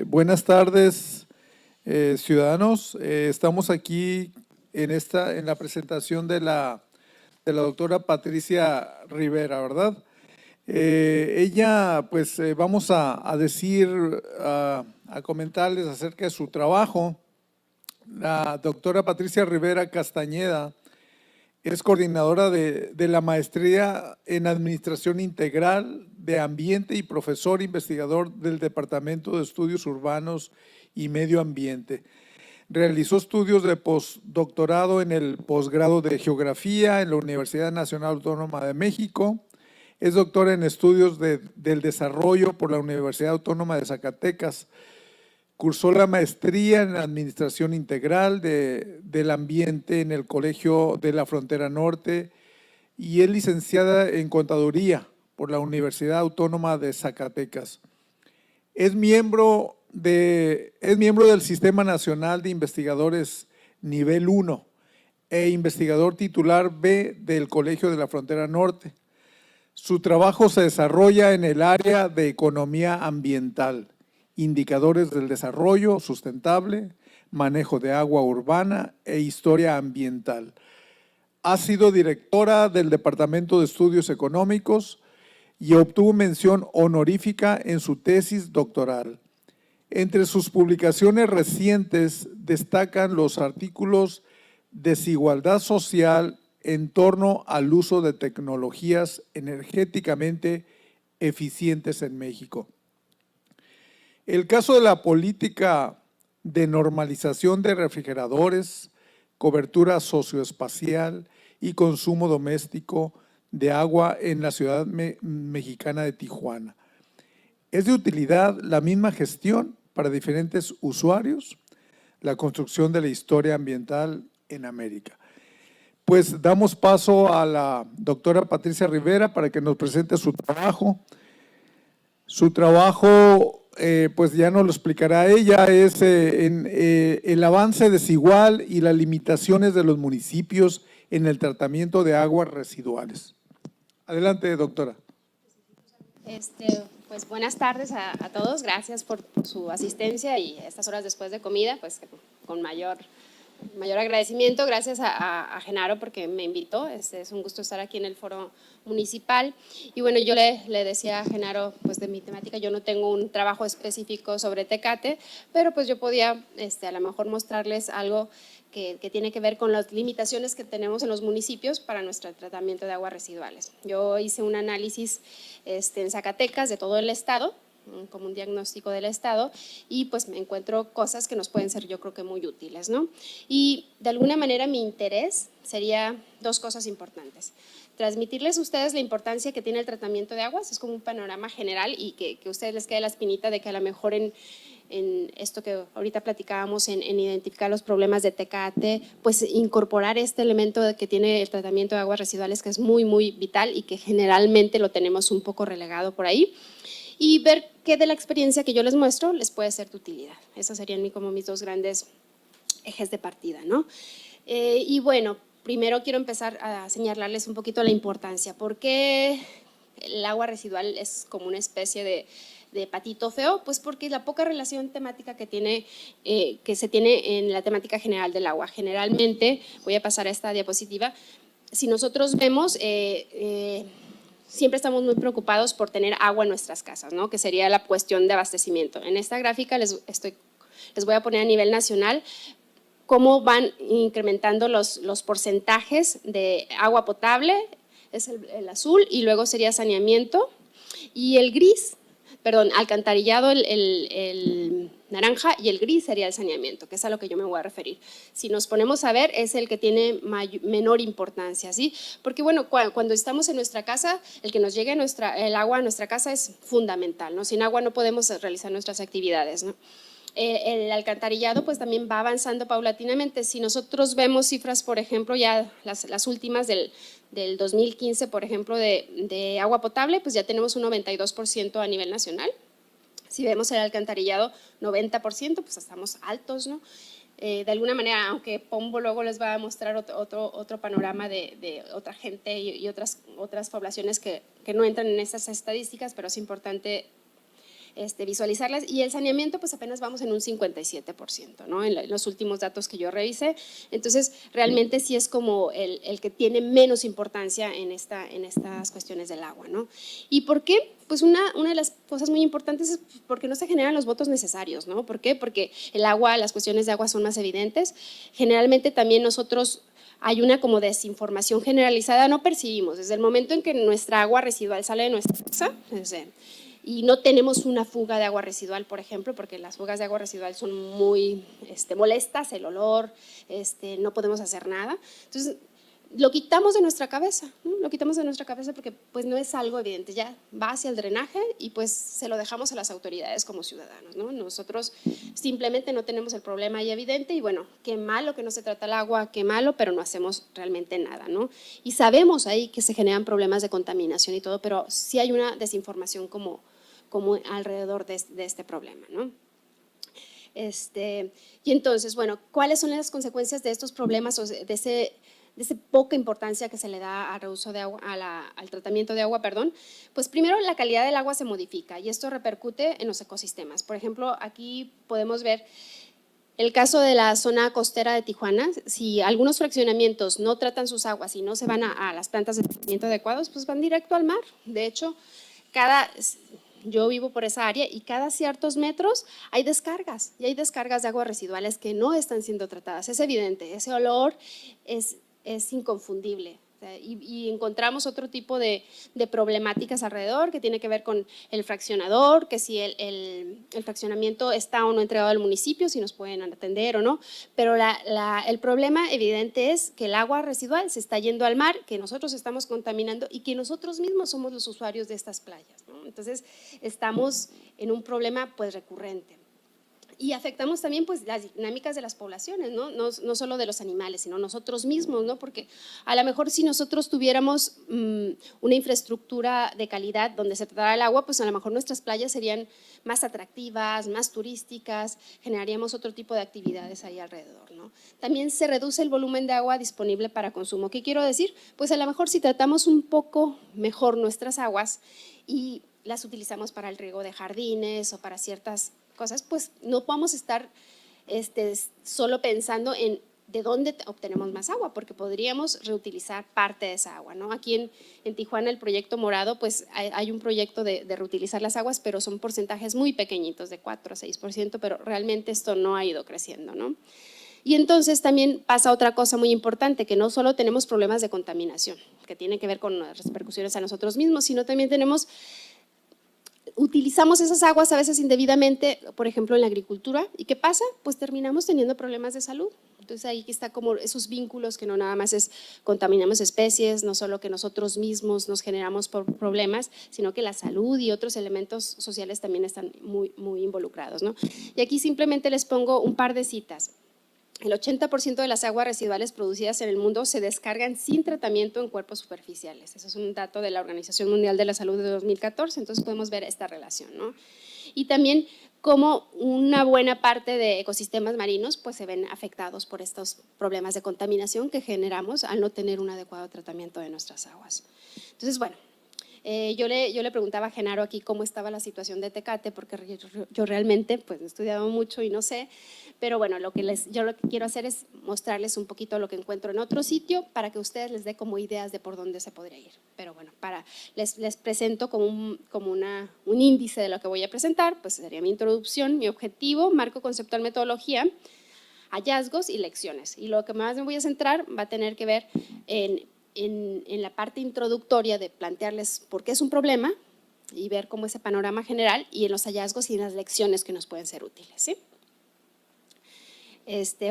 Buenas tardes, ciudadanos. Estamos aquí en la presentación de la doctora Patricia Rivera, ¿verdad? Ella, pues, vamos a decir, a comentarles acerca de su trabajo. La doctora Patricia Rivera Castañeda es coordinadora de la maestría en Administración Integral de Ambiente y profesor investigador del Departamento de Estudios Urbanos y Medio Ambiente. Realizó estudios de postdoctorado en el posgrado de Geografía en la Universidad Nacional Autónoma de México. Es doctora en Estudios del Desarrollo por la Universidad Autónoma de Zacatecas. Cursó la maestría en Administración Integral del Ambiente en el Colegio de la Frontera Norte y es licenciada en Contaduría por la Universidad Autónoma de Zacatecas. Es miembro del Sistema Nacional de Investigadores Nivel 1 e investigador titular B del Colegio de la Frontera Norte. Su trabajo se desarrolla en el área de economía ambiental, indicadores del desarrollo sustentable, manejo de agua urbana e historia ambiental. Ha sido directora del Departamento de Estudios Económicos y obtuvo mención honorífica en su tesis doctoral. Entre sus publicaciones recientes destacan los artículos Desigualdad social en torno al uso de tecnologías energéticamente eficientes en México. El caso de la política de normalización de refrigeradores, cobertura socioespacial y consumo doméstico de agua en la ciudad mexicana de Tijuana. ¿Es de utilidad la misma gestión para diferentes usuarios? La construcción de la historia ambiental en América. Pues damos paso a la doctora Patricia Rivera para que nos presente su trabajo. Su trabajo, pues ya nos lo explicará ella, es en el avance desigual y las limitaciones de los municipios en el tratamiento de aguas residuales. Adelante, doctora. Pues buenas tardes a todos, gracias por su asistencia y estas horas después de comida, pues con mayor agradecimiento, gracias a Genaro porque me invitó, es un gusto estar aquí en el foro municipal. Y bueno, yo le decía a Genaro, pues de mi temática, yo no tengo un trabajo específico sobre Tecate, pero pues yo podía a lo mejor mostrarles algo que tiene que ver con las limitaciones que tenemos en los municipios para nuestro tratamiento de aguas residuales. Yo hice un análisis en Zacatecas de todo el estado, como un diagnóstico del estado, y pues me encuentro cosas que nos pueden ser yo creo que muy útiles, ¿no? Y de alguna manera mi interés sería dos cosas importantes. Transmitirles a ustedes la importancia que tiene el tratamiento de aguas, es como un panorama general y que a ustedes les quede la espinita de que a lo mejor en esto que ahorita platicábamos, en identificar los problemas de Tecate, pues incorporar este elemento que tiene el tratamiento de aguas residuales que es muy, muy vital y que generalmente lo tenemos un poco relegado por ahí. Y ver qué de la experiencia que yo les muestro les puede ser de utilidad. Esos serían como mis dos grandes ejes de partida, ¿no? Y bueno, primero quiero empezar a señalarles un poquito la importancia. ¿Por qué el agua residual es como una especie de patito feo? Pues porque la poca relación temática que se tiene en la temática general del agua. Generalmente, voy a pasar a esta diapositiva, si nosotros vemos… siempre estamos muy preocupados por tener agua en nuestras casas, ¿no? Que sería la cuestión de abastecimiento. En esta gráfica les voy a poner a nivel nacional cómo van incrementando los porcentajes de agua potable, es el azul, y luego sería saneamiento, y el gris, perdón, alcantarillado, el naranja, y el gris sería el saneamiento, que es a lo que yo me voy a referir. Si nos ponemos a ver, es el que tiene menor importancia, ¿sí? Porque bueno, cuando estamos en nuestra casa, el que nos llegue el agua a nuestra casa es fundamental, ¿no? Sin agua no podemos realizar nuestras actividades, ¿no? El alcantarillado pues también va avanzando paulatinamente. Si nosotros vemos cifras, por ejemplo, ya las últimas del 2015, por ejemplo, de agua potable, pues ya tenemos un 92% a nivel nacional. Si vemos el alcantarillado, 90%, pues estamos altos, ¿no? de alguna manera, aunque Pombo luego les va a mostrar otro panorama de otra gente y otras poblaciones que no entran en estas estadísticas, pero es importante visualizarlas. Y el saneamiento, pues apenas vamos en un 57%, ¿no? En los últimos datos que yo revisé. Entonces, realmente sí es como el que tiene menos importancia en estas cuestiones del agua, ¿no? ¿Y por qué? Pues una de las cosas muy importantes es porque no se generan los votos necesarios, ¿no? ¿Por qué? Porque el agua, las cuestiones de agua son más evidentes. Generalmente también nosotros hay una como desinformación generalizada, no percibimos. Desde el momento en que nuestra agua residual sale de nuestra casa, y no tenemos una fuga de agua residual, por ejemplo, porque las fugas de agua residual son muy molestas, el olor, no podemos hacer nada. Entonces, lo quitamos de nuestra cabeza, ¿no? Lo quitamos de nuestra cabeza porque pues no es algo evidente, ya va hacia el drenaje y pues se lo dejamos a las autoridades como ciudadanos, ¿no? Nosotros simplemente no tenemos el problema ahí evidente y bueno, qué malo que no se trata el agua, qué malo, pero no hacemos realmente nada, ¿no? Y sabemos ahí que se generan problemas de contaminación y todo, pero sí hay una desinformación como alrededor de este problema, ¿no? Y entonces, bueno, ¿cuáles son las consecuencias de estos problemas o de esa poca importancia que se le da al reuso de agua, al tratamiento de agua, perdón? Pues primero la calidad del agua se modifica y esto repercute en los ecosistemas. Por ejemplo, aquí podemos ver el caso de la zona costera de Tijuana. Si algunos fraccionamientos no tratan sus aguas y no se van a las plantas de tratamiento adecuadas, pues van directo al mar. De hecho, yo vivo por esa área y cada ciertos metros hay descargas y hay descargas de aguas residuales que no están siendo tratadas. Es evidente, ese olor es inconfundible. Y encontramos otro tipo de problemáticas alrededor que tiene que ver con el fraccionador, que si el fraccionamiento está o no entregado al municipio, si nos pueden atender o no, pero el problema evidente es que el agua residual se está yendo al mar, que nosotros estamos contaminando y que nosotros mismos somos los usuarios de estas playas, ¿no? Entonces estamos en un problema pues recurrente. Y afectamos también pues las dinámicas de las poblaciones, ¿no? No solo de los animales, sino nosotros mismos, ¿no? Porque a lo mejor si nosotros tuviéramos una infraestructura de calidad donde se tratara el agua, pues a lo mejor nuestras playas serían más atractivas, más turísticas, generaríamos otro tipo de actividades ahí alrededor, ¿no? También se reduce el volumen de agua disponible para consumo. ¿Qué quiero decir? Pues a lo mejor si tratamos un poco mejor nuestras aguas y las utilizamos para el riego de jardines o para ciertas cosas, pues no vamos a estar solo pensando en de dónde obtenemos más agua, porque podríamos reutilizar parte de esa agua, ¿no? Aquí en Tijuana el proyecto Morado, pues hay un proyecto de reutilizar las aguas, pero son porcentajes muy pequeñitos, de 4 a 6%, pero realmente esto no ha ido creciendo, ¿no? Y entonces también pasa otra cosa muy importante, que no solo tenemos problemas de contaminación, que tiene que ver con las repercusiones a nosotros mismos, sino también utilizamos esas aguas a veces indebidamente, por ejemplo en la agricultura, ¿y qué pasa? Pues terminamos teniendo problemas de salud. Entonces ahí está como esos vínculos que no nada más es contaminamos especies, no solo que nosotros mismos nos generamos problemas, sino que la salud y otros elementos sociales también están muy, muy involucrados, ¿no? Y aquí simplemente les pongo un par de citas. El 80% de las aguas residuales producidas en el mundo se descargan sin tratamiento en cuerpos superficiales. Eso es un dato de la Organización Mundial de la Salud de 2014, entonces podemos ver esta relación, ¿no? Y también cómo una buena parte de ecosistemas marinos pues se ven afectados por estos problemas de contaminación que generamos al no tener un adecuado tratamiento de nuestras aguas. Entonces, bueno, yo le preguntaba a Genaro aquí cómo estaba la situación de Tecate, porque yo realmente pues he estudiado mucho y no sé, pero bueno, yo lo que quiero hacer es mostrarles un poquito lo que encuentro en otro sitio para que ustedes les dé como ideas de por dónde se podría ir. Pero bueno, les presento como un índice de lo que voy a presentar, pues sería mi introducción, mi objetivo, marco conceptual, metodología, hallazgos y lecciones. Y lo que más me voy a centrar va a tener que ver en la parte introductoria de plantearles por qué es un problema y ver cómo ese panorama general y en los hallazgos y en las lecciones que nos pueden ser útiles, ¿sí?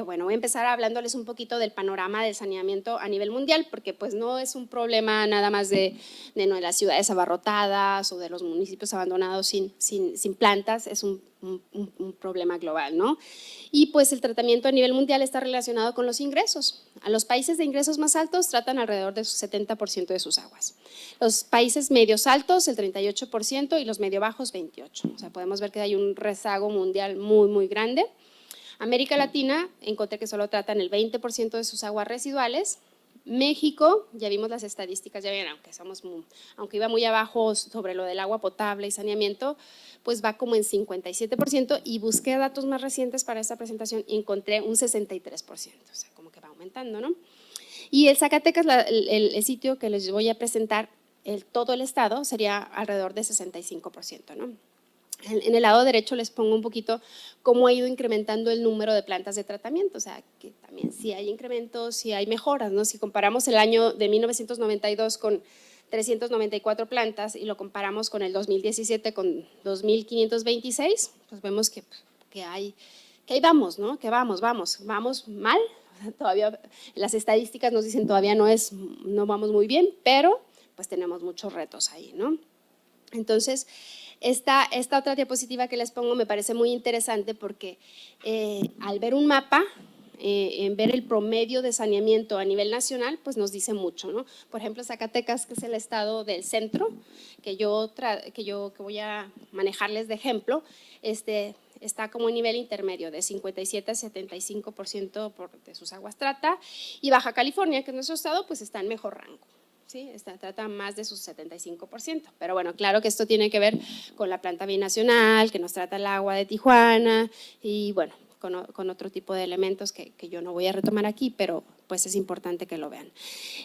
Bueno, voy a empezar hablándoles un poquito del panorama del saneamiento a nivel mundial, porque pues no es un problema nada más de las ciudades abarrotadas o de los municipios abandonados sin plantas, es un problema global, ¿no? Y pues el tratamiento a nivel mundial está relacionado con los ingresos. A los países de ingresos más altos tratan alrededor del 70% de sus aguas. Los países medios altos, el 38%, y los medio bajos, 28%. O sea, podemos ver que hay un rezago mundial muy, muy grande. América Latina, encontré que solo tratan el 20% de sus aguas residuales. México, ya vimos las estadísticas, ya ven, aunque iba muy abajo sobre lo del agua potable y saneamiento, pues va como en 57%, y busqué datos más recientes para esta presentación y encontré un 63%, o sea, como que va aumentando, ¿no? Y el Zacatecas, el sitio que les voy a presentar, todo el estado sería alrededor de 65%, ¿no? En el lado derecho les pongo un poquito cómo ha ido incrementando el número de plantas de tratamiento, o sea, que también sí hay incrementos, sí hay mejoras, ¿no? Si comparamos el año de 1992 con 394 plantas y lo comparamos con el 2017 con 2.526, pues vemos que ahí vamos, ¿no? Que vamos mal, todavía las estadísticas nos dicen todavía no vamos muy bien, pero pues tenemos muchos retos ahí, ¿no? Entonces, esta otra diapositiva que les pongo me parece muy interesante porque al ver un mapa, en ver el promedio de saneamiento a nivel nacional, pues nos dice mucho, ¿no? Por ejemplo, Zacatecas, que es el estado del centro, que voy a manejarles de ejemplo, está como un nivel intermedio de 57 a 75% de sus aguas trata, y Baja California, que es nuestro estado, pues está en mejor rango. Sí, trata más de sus 75%, pero bueno, claro que esto tiene que ver con la planta binacional, que nos trata el agua de Tijuana y bueno, con otro tipo de elementos que yo no voy a retomar aquí, pero pues es importante que lo vean.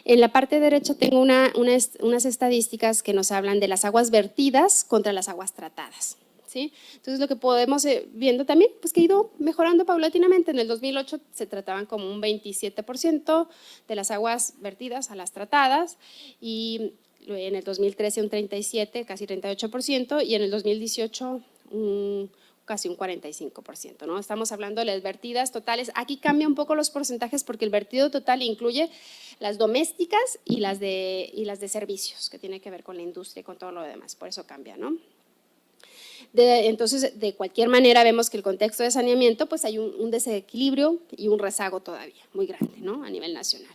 En la parte derecha tengo unas estadísticas que nos hablan de las aguas vertidas contra las aguas tratadas. ¿Sí? Entonces, lo que podemos viendo también, pues que ha ido mejorando paulatinamente. En el 2008 se trataban como un 27% de las aguas vertidas a las tratadas, y en el 2013 un 37%, casi 38%, y en el 2018 casi un 45%, ¿no? Estamos hablando de las vertidas totales. Aquí cambia un poco los porcentajes porque el vertido total incluye las domésticas y las de servicios, que tiene que ver con la industria y con todo lo demás, por eso cambia, ¿no? Entonces, de cualquier manera, vemos que el contexto de saneamiento, pues hay un desequilibrio y un rezago todavía muy grande, ¿no? A nivel nacional.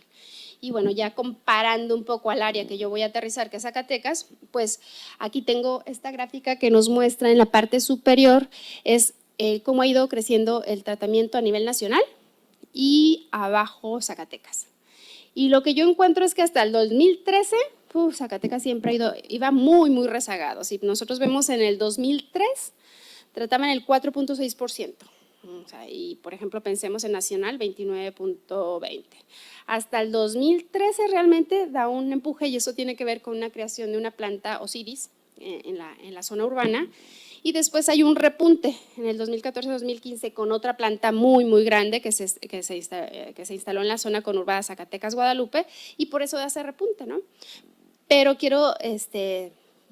Y bueno, ya comparando un poco al área que yo voy a aterrizar, que es Zacatecas, pues aquí tengo esta gráfica que nos muestra en la parte superior es cómo ha ido creciendo el tratamiento a nivel nacional, y abajo Zacatecas. Y lo que yo encuentro es que hasta el 2013, Zacatecas siempre iba muy, muy rezagado. Si nosotros vemos en el 2003, trataban el 4.6%. O sea, y por ejemplo, pensemos en Nacional, 29.20. Hasta el 2013 realmente da un empuje, y eso tiene que ver con una creación de una planta Osiris en la zona urbana. Y después hay un repunte en el 2014-2015 con otra planta muy, muy grande que se instaló en la zona conurbada Zacatecas-Guadalupe, y por eso da ese repunte, ¿no? Pero quiero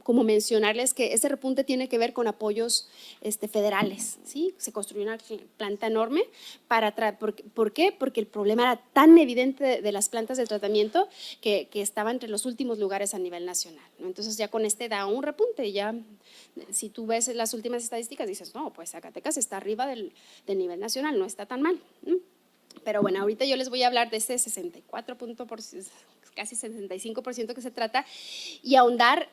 como mencionarles que ese repunte tiene que ver con apoyos federales, ¿sí? Se construyó una planta enorme ¿por qué? Porque el problema era tan evidente de las plantas de tratamiento que estaba entre los últimos lugares a nivel nacional, ¿no? Entonces ya con da un repunte, y ya si tú ves las últimas estadísticas dices, no, pues Zacatecas está arriba del nivel nacional, no está tan mal, ¿no? Pero bueno, ahorita yo les voy a hablar de ese 64%, casi 65% que se trata, y ahondar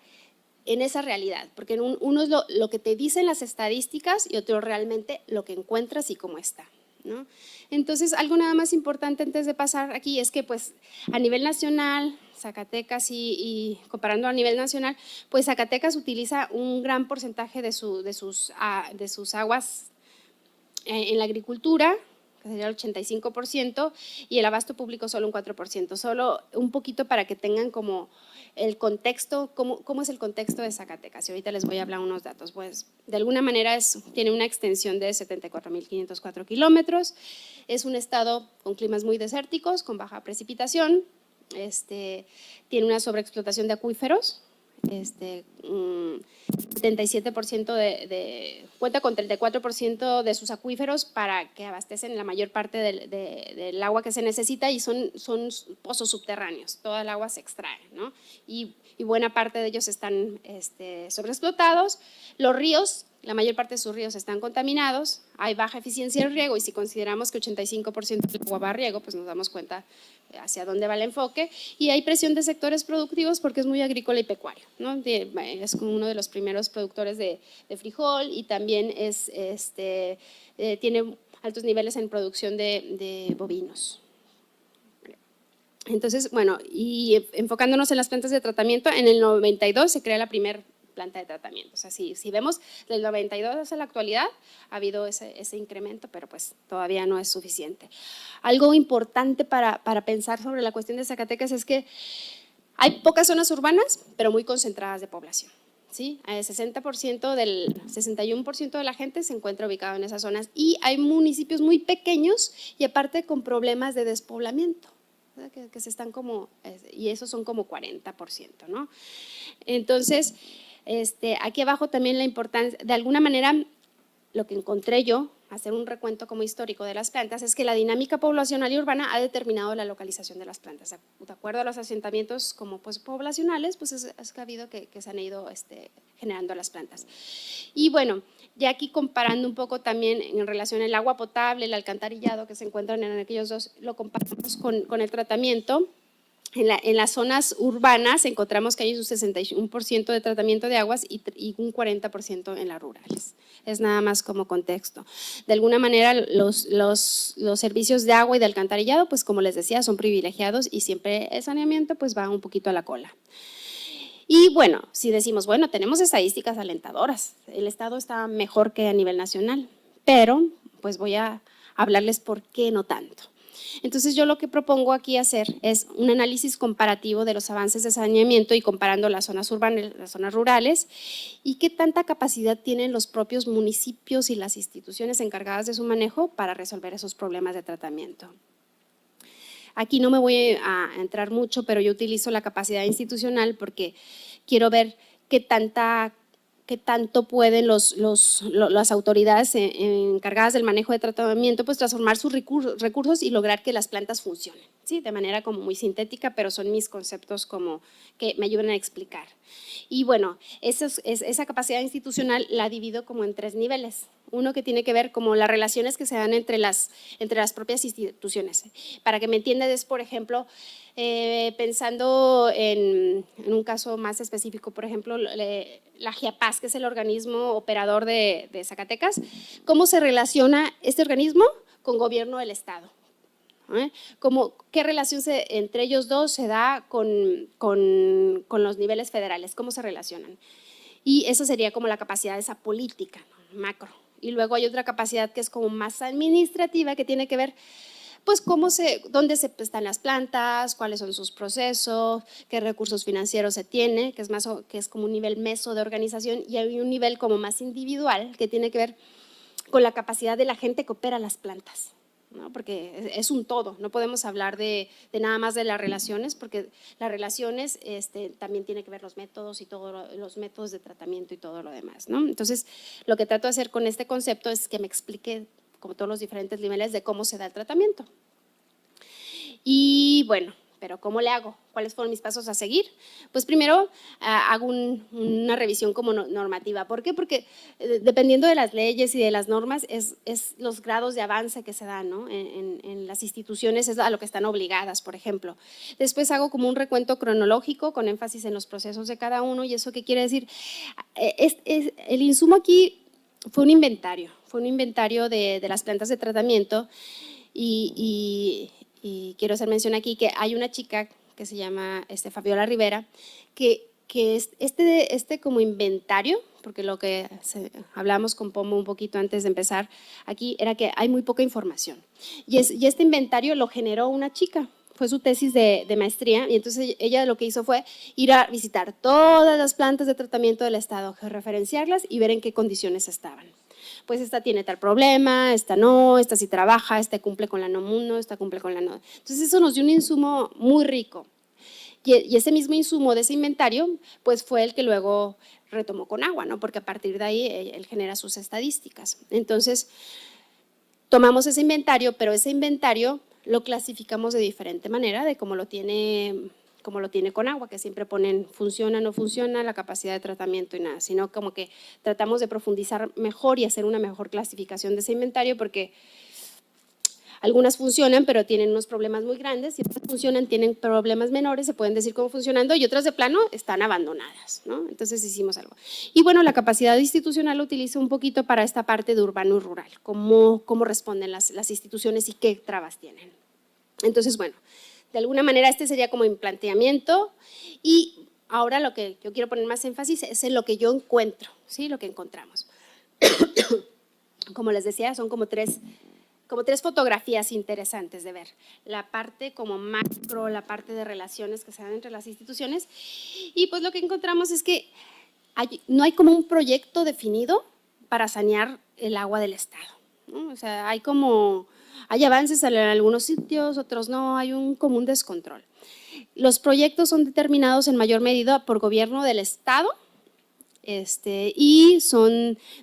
en esa realidad, porque uno es lo que te dicen las estadísticas y otro realmente lo que encuentras y cómo está, ¿no? Entonces, algo nada más importante antes de pasar aquí es que pues a nivel nacional, Zacatecas y comparando a nivel nacional, pues Zacatecas utiliza un gran porcentaje de sus aguas en la agricultura, que sería el 85%, y el abasto público solo un 4%, solo un poquito para que tengan como el contexto, cómo es el contexto de Zacatecas. Y ahorita les voy a hablar unos datos. Pues de alguna manera tiene una extensión de 74.504 kilómetros, es un estado con climas muy desérticos, con baja precipitación, tiene una sobreexplotación de acuíferos, 77% cuenta con 34% de sus acuíferos para que abastecen la mayor parte del agua que se necesita, y son pozos subterráneos, toda el agua se extrae, ¿no? Y buena parte de ellos están sobreexplotados. Los ríos, la mayor parte de sus ríos están contaminados, hay baja eficiencia del riego, y si consideramos que 85% del agua va a riego, pues nos damos cuenta hacia dónde va el enfoque, y hay presión de sectores productivos porque es muy agrícola y pecuario, ¿no? Es como uno de los primeros productores de frijol, y también tiene altos niveles en producción de bovinos. Entonces, bueno, y enfocándonos en las plantas de tratamiento, en el 92 se crea la primera planta de tratamiento. O sea, si vemos del 92 hasta la actualidad, ha habido ese incremento, pero pues todavía no es suficiente. Algo importante para pensar sobre la cuestión de Zacatecas es que hay pocas zonas urbanas, pero muy concentradas de población. ¿Sí? El 60% del 61% de la gente se encuentra ubicado en esas zonas y hay municipios muy pequeños y aparte con problemas de despoblamiento. Que se están como, y esos son como 40%, ¿no? Entonces, aquí abajo también la importancia, de alguna manera, lo que encontré yo, hacer un recuento como histórico de las plantas, es que la dinámica poblacional y urbana ha determinado la localización de las plantas. De acuerdo a los asentamientos como pues, poblacionales, pues es que ha habido que se han ido generando las plantas. Y bueno, ya aquí comparando un poco también en relación al agua potable, el alcantarillado que se encuentran en aquellos dos, lo comparamos con el tratamiento. En las zonas urbanas encontramos que hay un 61% de tratamiento de aguas y un 40% en las rurales. Es nada más como contexto. De alguna manera los servicios de agua y de alcantarillado, pues como les decía, son privilegiados y siempre el saneamiento pues va un poquito a la cola. Y bueno, si decimos, bueno, tenemos estadísticas alentadoras, el Estado está mejor que a nivel nacional, pero pues voy a hablarles por qué no tanto. Entonces yo lo que propongo aquí hacer es un análisis comparativo de los avances de saneamiento y comparando las zonas urbanas, las zonas rurales y qué tanta capacidad tienen los propios municipios y las instituciones encargadas de su manejo para resolver esos problemas de tratamiento. Aquí no me voy a entrar mucho, pero yo utilizo la capacidad institucional porque quiero ver qué tanto pueden las autoridades encargadas del manejo de tratamiento pues transformar sus recursos y lograr que las plantas funcionen, ¿sí? De manera como muy sintética, pero son mis conceptos como que me ayudan a explicar. Y bueno, esa capacidad institucional la divido como en 3 niveles. Uno que tiene que ver como las relaciones que se dan entre las propias instituciones. Para que me entiendan es, por ejemplo, pensando en un caso más específico, por ejemplo, la GIAPAZ, que es el organismo operador de Zacatecas, ¿cómo se relaciona este organismo con gobierno del Estado? ¿Qué relación entre ellos dos se da con los niveles federales? ¿Cómo se relacionan? Y eso sería como la capacidad de esa política, ¿no? Macro. Y luego hay otra capacidad que es como más administrativa, que tiene que ver pues dónde están las plantas, cuáles son sus procesos, qué recursos financieros se tiene, que es como un nivel meso de organización, y hay un nivel como más individual que tiene que ver con la capacidad de la gente que opera las plantas, ¿no? Porque es un todo, no podemos hablar de nada más de las relaciones, porque las relaciones también tiene que ver los métodos y todos los métodos de tratamiento y todo lo demás, ¿no? Entonces, lo que trato de hacer con este concepto es que me explique como todos los diferentes niveles de cómo se da el tratamiento. Y bueno, pero ¿cómo le hago? ¿Cuáles fueron mis pasos a seguir? Pues primero hago una revisión como normativa. ¿Por qué? Porque dependiendo de las leyes y de las normas es los grados de avance que se dan, ¿no? En las instituciones es a lo que están obligadas, por ejemplo. Después hago como un recuento cronológico con énfasis en los procesos de cada uno. ¿Y eso qué quiere decir? El insumo aquí fue un inventario de las plantas de tratamiento y quiero hacer mención aquí que hay una chica que se llama Fabiola Rivera, que es como inventario, porque lo que hablamos con Pomo un poquito antes de empezar aquí era que hay muy poca información. Y este inventario lo generó una chica, fue su tesis de maestría, y entonces ella lo que hizo fue ir a visitar todas las plantas de tratamiento del estado, georreferenciarlas y ver en qué condiciones estaban. Pues esta tiene tal problema, esta no, esta sí trabaja, esta cumple con la NOM 1, esta cumple con la NOM. Entonces eso nos dio un insumo muy rico. Y ese mismo insumo de ese inventario, pues fue el que luego retomó con agua, ¿no? Porque a partir de ahí él genera sus estadísticas. Entonces, tomamos ese inventario, pero ese inventario lo clasificamos de diferente manera de cómo lo tiene con agua, que siempre ponen funciona, no funciona, la capacidad de tratamiento y nada, sino como que tratamos de profundizar mejor y hacer una mejor clasificación de ese inventario, porque algunas funcionan, pero tienen unos problemas muy grandes, y otras funcionan, tienen problemas menores, se pueden decir cómo funcionando, y otras de plano están abandonadas, ¿no? Entonces hicimos algo. Y bueno, la capacidad institucional lo utilizo un poquito para esta parte de urbano y rural, cómo responden las instituciones y qué trabas tienen. Entonces, bueno, de alguna manera este sería como mi planteamiento, y ahora lo que yo quiero poner más énfasis es en lo que yo encuentro, ¿sí? Lo que encontramos. Como les decía, son como tres fotografías interesantes de ver. La parte como macro, la parte de relaciones que se dan entre las instituciones, y pues lo que encontramos es que no hay como un proyecto definido para sanear el agua del Estado, ¿no? O sea, hay avances en algunos sitios, otros no, hay un común descontrol. Los proyectos son determinados en mayor medida por gobierno del Estado, y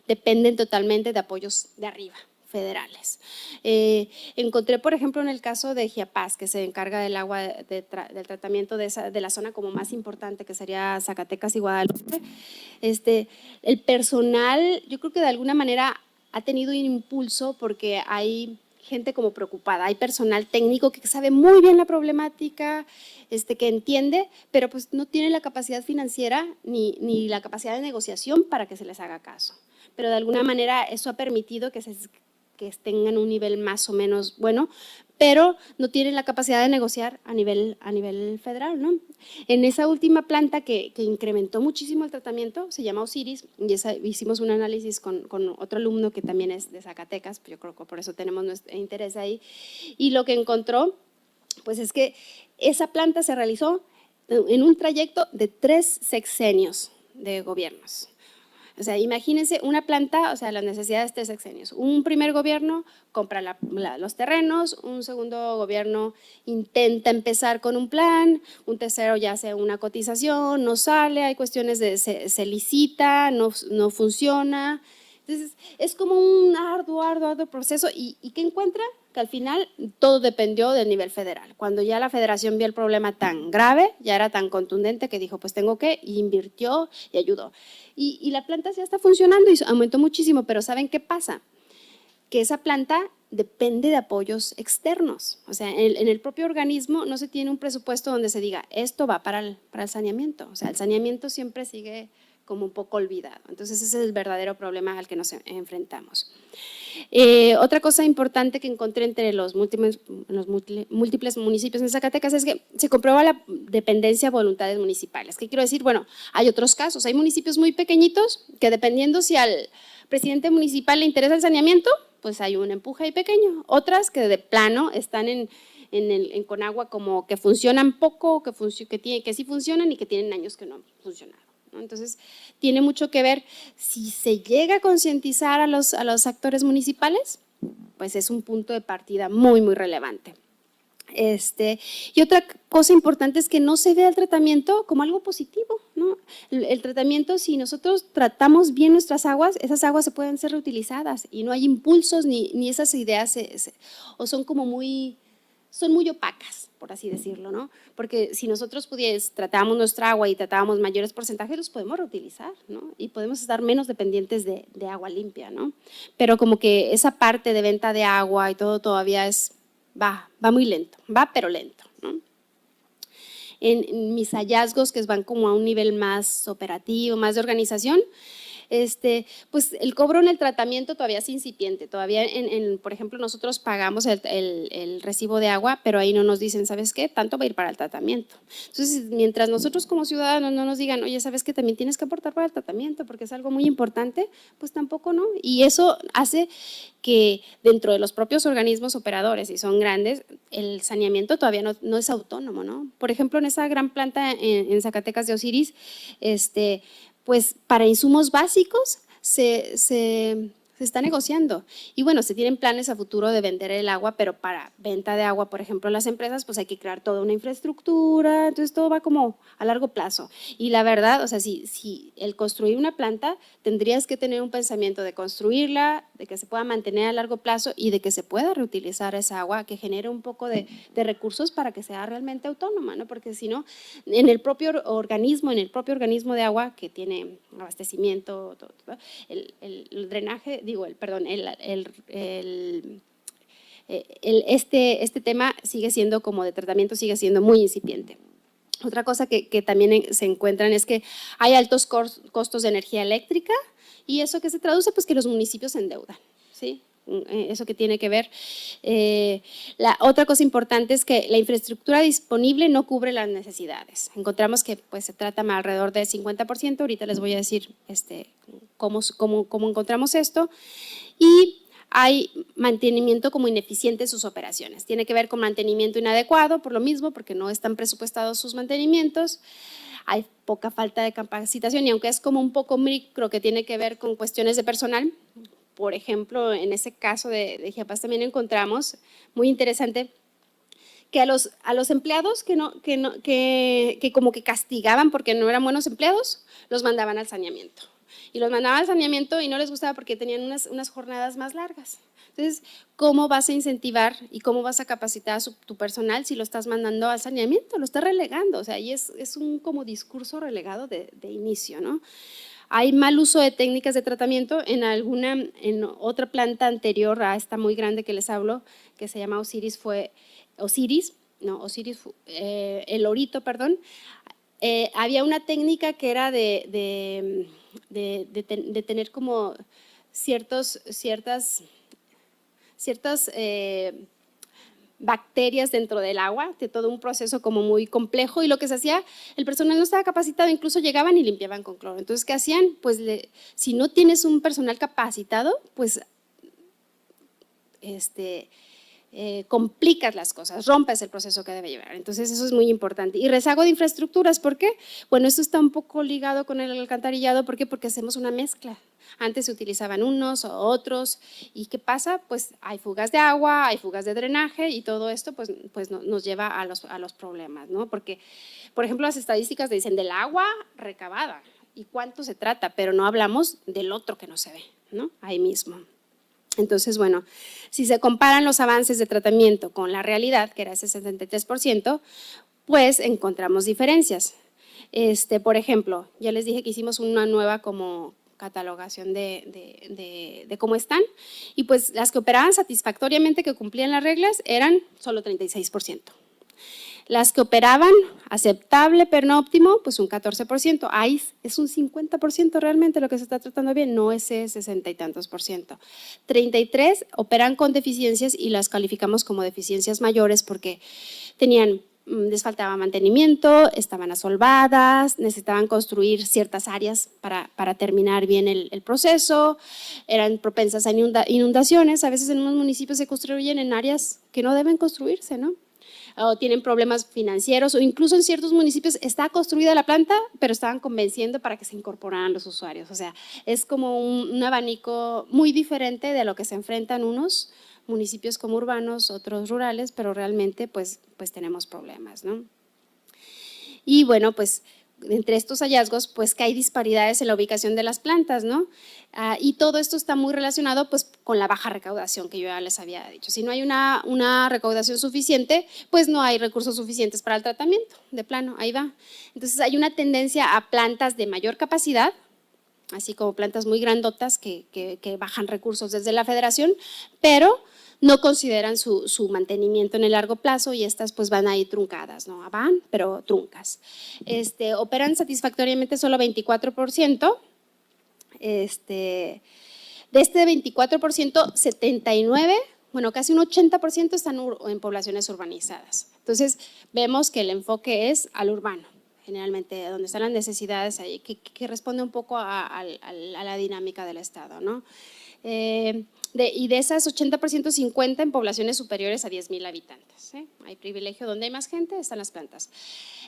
dependen totalmente de apoyos de arriba, federales. Encontré, por ejemplo, en el caso de Chiapas, que se encarga del agua, del tratamiento de la zona como más importante, que sería Zacatecas y Guadalupe, el personal, yo creo que de alguna manera ha tenido un impulso porque hay gente como preocupada, hay personal técnico que sabe muy bien la problemática, que entiende, pero pues no tiene la capacidad financiera ni la capacidad de negociación para que se les haga caso. Pero de alguna manera eso ha permitido que tengan un nivel más o menos bueno, pero no tienen la capacidad de negociar a nivel federal, ¿no? En esa última planta que incrementó muchísimo el tratamiento, se llama Osiris, y hicimos un análisis con otro alumno que también es de Zacatecas, yo creo que por eso tenemos nuestro interés ahí, y lo que encontró pues es que esa planta se realizó en un trayecto de 3 sexenios de gobiernos. O sea, imagínense una planta, o sea, las necesidades de 3 sexenios. Un primer gobierno compra los terrenos, un segundo gobierno intenta empezar con un plan, un tercero ya hace una cotización, no sale, hay cuestiones de se licita, no funciona. Entonces, es como un arduo proceso. ¿Y qué encuentra? Que al final todo dependió del nivel federal. Cuando ya la federación vio el problema tan grave, ya era tan contundente que dijo, pues tengo que, y invirtió y ayudó. Y la planta ya está funcionando y aumentó muchísimo, pero ¿saben qué pasa? Que esa planta depende de apoyos externos. O sea, en el propio organismo no se tiene un presupuesto donde se diga, esto va para el saneamiento. O sea, el saneamiento siempre sigue como un poco olvidado. Entonces, ese es el verdadero problema al que nos enfrentamos. Otra cosa importante que encontré entre los múltiples municipios en Zacatecas es que se comprueba la dependencia a voluntades municipales. ¿Qué quiero decir? Bueno, hay otros casos. Hay municipios muy pequeñitos que dependiendo si al presidente municipal le interesa el saneamiento, pues hay un empuje ahí pequeño. Otras que de plano están en Conagua como que funcionan poco, que sí funcionan y que tienen años que no funcionan. Entonces, tiene mucho que ver si se llega a concientizar a los actores municipales, pues es un punto de partida muy, muy relevante. Y otra cosa importante es que no se vea el tratamiento como algo positivo, ¿no? El tratamiento, si nosotros tratamos bien nuestras aguas, esas aguas se pueden ser reutilizadas y no hay impulsos ni esas ideas o son como muy opacas, por así decirlo, ¿no? Porque si nosotros tratamos nuestra agua y tratábamos mayores porcentajes, los podemos reutilizar, ¿no? Y podemos estar menos dependientes de agua limpia, ¿no? Pero como que esa parte de venta de agua y todo todavía va muy lento, pero lento, ¿no? En mis hallazgos que van como a un nivel más operativo, más de organización, pues el cobro en el tratamiento todavía es incipiente, todavía por ejemplo nosotros pagamos el recibo de agua, pero ahí no nos dicen, ¿sabes qué? Tanto va a ir para el tratamiento. Entonces, mientras nosotros como ciudadanos no nos digan, oye, ¿sabes qué? También tienes que aportar para el tratamiento porque es algo muy importante, pues tampoco, ¿no? Y eso hace que dentro de los propios organismos operadores, y son grandes, el saneamiento todavía no es autónomo, ¿no? Por ejemplo, en esa gran planta en Zacatecas de Osiris, pues para insumos básicos se está negociando. Y bueno, se tienen planes a futuro de vender el agua, pero para venta de agua, por ejemplo, las empresas, pues hay que crear toda una infraestructura, entonces todo va como a largo plazo. Y la verdad, o sea, si el construir una planta, tendrías que tener un pensamiento de construirla, de que se pueda mantener a largo plazo y de que se pueda reutilizar esa agua, que genere un poco de recursos para que sea realmente autónoma, ¿no? Porque si no, en el propio organismo de agua que tiene abastecimiento, el drenaje, este tema sigue siendo como de tratamiento, sigue siendo muy incipiente. Otra cosa que también se encuentran es que hay altos costos de energía eléctrica y eso que se traduce pues que los municipios se endeudan, ¿sí? Eso que tiene que ver. La otra cosa importante es que la infraestructura disponible no cubre las necesidades. Encontramos que pues, se trata más alrededor del 50%, ahorita les voy a decir cómo encontramos esto, y hay mantenimiento como ineficiente en sus operaciones. Tiene que ver con mantenimiento inadecuado, por lo mismo, porque no están presupuestados sus mantenimientos. Hay poca falta de capacitación y aunque es como un poco micro que tiene que ver con cuestiones de personal, por ejemplo, en ese caso de Chiapas también encontramos, muy interesante, que a los empleados que como que castigaban porque no eran buenos empleados, los mandaban al saneamiento. Y los mandaban al saneamiento y no les gustaba porque tenían unas jornadas más largas. Entonces, ¿cómo vas a incentivar y cómo vas a capacitar a tu personal si lo estás mandando al saneamiento? Lo estás relegando, o sea, y es un como discurso relegado de inicio, ¿no? Hay mal uso de técnicas de tratamiento en otra planta anterior a esta muy grande que les hablo, que se llama El Orito, perdón. Había una técnica que era de tener como ciertas bacterias dentro del agua, de todo un proceso como muy complejo y lo que se hacía, el personal no estaba capacitado, incluso llegaban y limpiaban con cloro. Entonces, ¿qué hacían? Pues si no tienes un personal capacitado, pues complicas las cosas, rompes el proceso que debe llevar. Entonces, eso es muy importante. Y rezago de infraestructuras, ¿por qué? Bueno, esto está un poco ligado con el alcantarillado, ¿por qué? Porque hacemos una mezcla. Antes se utilizaban unos o otros, ¿y qué pasa? Pues hay fugas de agua, hay fugas de drenaje y todo esto pues nos lleva a los problemas, ¿no? Porque, por ejemplo, las estadísticas dicen del agua recabada y cuánto se trata, pero no hablamos del otro que no se ve, ¿no? Ahí mismo. Entonces, bueno, si se comparan los avances de tratamiento con la realidad, que era ese 73%, pues encontramos diferencias. Por ejemplo, ya les dije que hicimos una nueva como catalogación de cómo están y pues las que operaban satisfactoriamente, que cumplían las reglas, eran solo 36%. Las que operaban aceptable pero no óptimo, pues un 14%. Ahí es un 50% realmente lo que se está tratando bien, no ese 60 y tantos %. 33 operan con deficiencias y las calificamos como deficiencias mayores porque les faltaba mantenimiento, estaban asolvadas, necesitaban construir ciertas áreas para terminar bien el proceso, eran propensas a inundaciones. A veces en unos municipios se construyen en áreas que no deben construirse, ¿no? O tienen problemas financieros o incluso en ciertos municipios está construida la planta, pero estaban convenciendo para que se incorporaran los usuarios. O sea, es como un abanico muy diferente de lo que se enfrentan unos municipios como urbanos, otros rurales, pero realmente pues tenemos problemas, ¿no? Y bueno, pues entre estos hallazgos, pues que hay disparidades en la ubicación de las plantas, ¿no? Y todo esto está muy relacionado pues con la baja recaudación que yo ya les había dicho. Si no hay una recaudación suficiente, pues no hay recursos suficientes para el tratamiento, de plano, ahí va. Entonces hay una tendencia a plantas de mayor capacidad, así como plantas muy grandotas que bajan recursos desde la federación, pero no consideran su mantenimiento en el largo plazo y estas pues van ahí truncadas, ¿no? Van, pero truncas. Operan satisfactoriamente solo 24%. De este 24%, 79%, bueno, casi un 80% están en poblaciones urbanizadas. Entonces, vemos que el enfoque es al urbano, generalmente donde están las necesidades ahí, que responde un poco a la dinámica del Estado, ¿no? Y de esas 80%, 50% en poblaciones superiores a 10,000 habitantes. Hay privilegio donde hay más gente, están las plantas.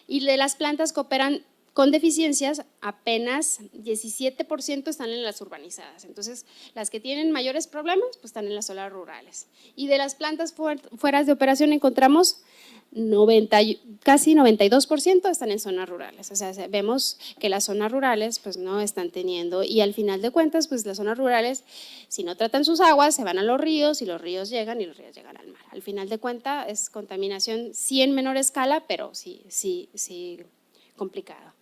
Y de las plantas que operan con deficiencias, apenas 17% están en las urbanizadas. Entonces, las que tienen mayores problemas, pues están en las zonas rurales. Y de las plantas fuera de operación encontramos casi 92% están en zonas rurales. O sea, vemos que las zonas rurales pues no están teniendo, y al final de cuentas, pues las zonas rurales, si no tratan sus aguas, se van a los ríos y los ríos llegan al mar. Al final de cuentas es contaminación, sí en menor escala, pero sí complicado.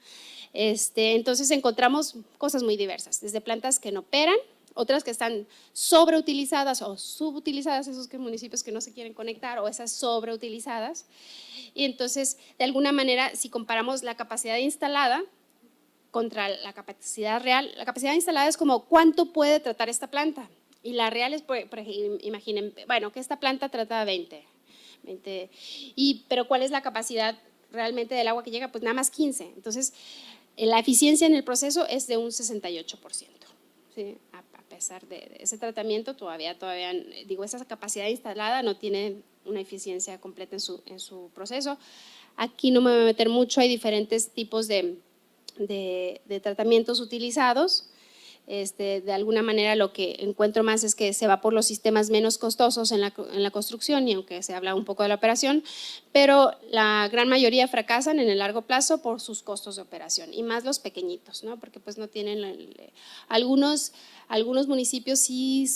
Entonces encontramos cosas muy diversas, desde plantas que no operan otras que están sobreutilizadas o subutilizadas, esos municipios que no se quieren conectar, o esas sobreutilizadas. Y entonces, de alguna manera, si comparamos la capacidad instalada contra la capacidad real, la capacidad instalada es como cuánto puede tratar esta planta, y la real es, imaginen, bueno, que esta planta trata 20, pero ¿cuál es la capacidad realmente del agua que llega? Pues nada más 15. Entonces, la eficiencia en el proceso es de un 68%. ¿Sí? A pesar de ese tratamiento, todavía, digo, esa capacidad instalada no tiene una eficiencia completa en su proceso. Aquí no me voy a meter mucho, hay diferentes tipos de tratamientos utilizados. De alguna manera lo que encuentro más es que se va por los sistemas menos costosos en la construcción, y aunque se habla un poco de la operación, pero la gran mayoría fracasan en el largo plazo por sus costos de operación, y más los pequeñitos, ¿no? Porque pues no tienen, algunos municipios sí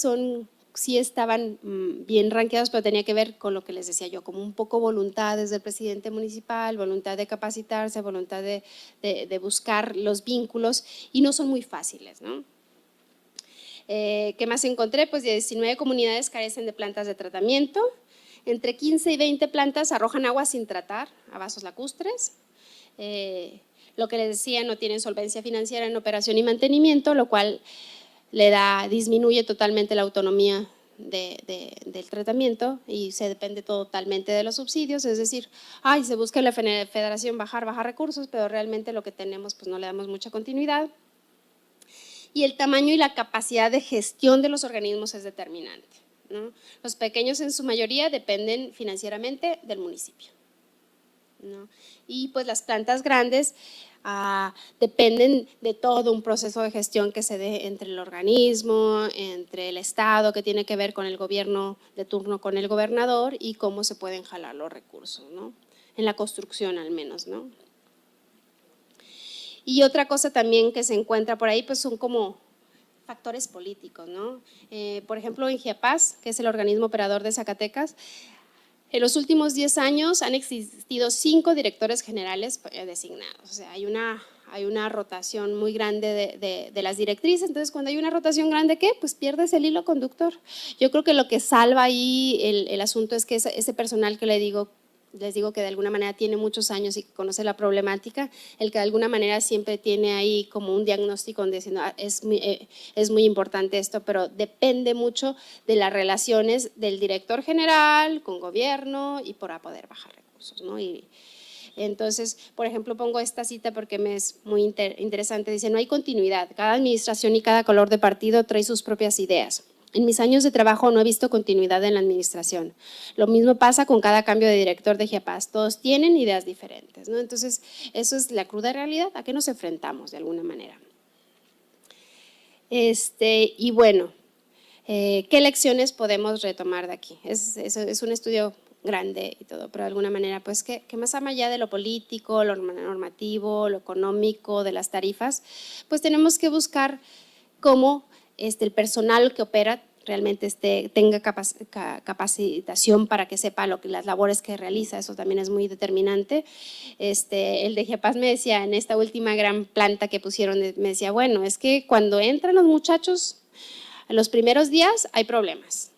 estaban bien rankeados, pero tenía que ver con lo que les decía yo, como un poco voluntad desde el presidente municipal, voluntad de capacitarse, voluntad de buscar los vínculos, y no son muy fáciles, ¿no? ¿Qué más encontré? Pues 19 comunidades carecen de plantas de tratamiento, entre 15 y 20 plantas arrojan agua sin tratar a vasos lacustres. Lo que les decía, no tienen solvencia financiera en operación y mantenimiento, lo cual disminuye totalmente la autonomía del tratamiento, y se depende totalmente de los subsidios. Es decir, se busca en la federación bajar recursos, pero realmente lo que tenemos pues no le damos mucha continuidad. Y el tamaño y la capacidad de gestión de los organismos es determinante, ¿no? Los pequeños en su mayoría dependen financieramente del municipio, ¿no? Y pues las plantas grandes dependen de todo un proceso de gestión que se dé entre el organismo, entre el Estado, que tiene que ver con el gobierno de turno, con el gobernador, y cómo se pueden jalar los recursos, ¿no? En la construcción al menos, ¿no? Y otra cosa también que se encuentra por ahí, pues son como factores políticos, ¿no? Por ejemplo, en GIAPAS, que es el organismo operador de Zacatecas, en los últimos 10 años han existido 5 directores generales designados. O sea, hay una rotación muy grande de las directrices. Entonces, cuando hay una rotación grande, ¿qué? Pues pierdes el hilo conductor. Yo creo que lo que salva ahí el asunto es que ese personal que les digo que de alguna manera tiene muchos años y que conoce la problemática, el que de alguna manera siempre tiene ahí como un diagnóstico donde diciendo es muy importante esto, pero depende mucho de las relaciones del director general con gobierno y para poder bajar recursos, ¿no? Y entonces, por ejemplo, pongo esta cita porque me es muy interesante. Dice, no hay continuidad, cada administración y cada color de partido trae sus propias ideas. En mis años de trabajo no he visto continuidad en la administración. Lo mismo pasa con cada cambio de director de GIAPAS. Todos tienen ideas diferentes, ¿no? Entonces, eso es la cruda realidad a qué nos enfrentamos de alguna manera. Y bueno, ¿qué lecciones podemos retomar de aquí? Es un estudio grande y todo, pero de alguna manera, pues que más allá de lo político, lo normativo, lo económico, de las tarifas, pues tenemos que buscar cómo el personal que opera realmente tenga capacitación para que sepa las labores que realiza. Eso también es muy determinante. El de GIAPAS me decía, en esta última gran planta que pusieron, me decía, bueno, es que cuando entran los muchachos, en los primeros días hay problemas.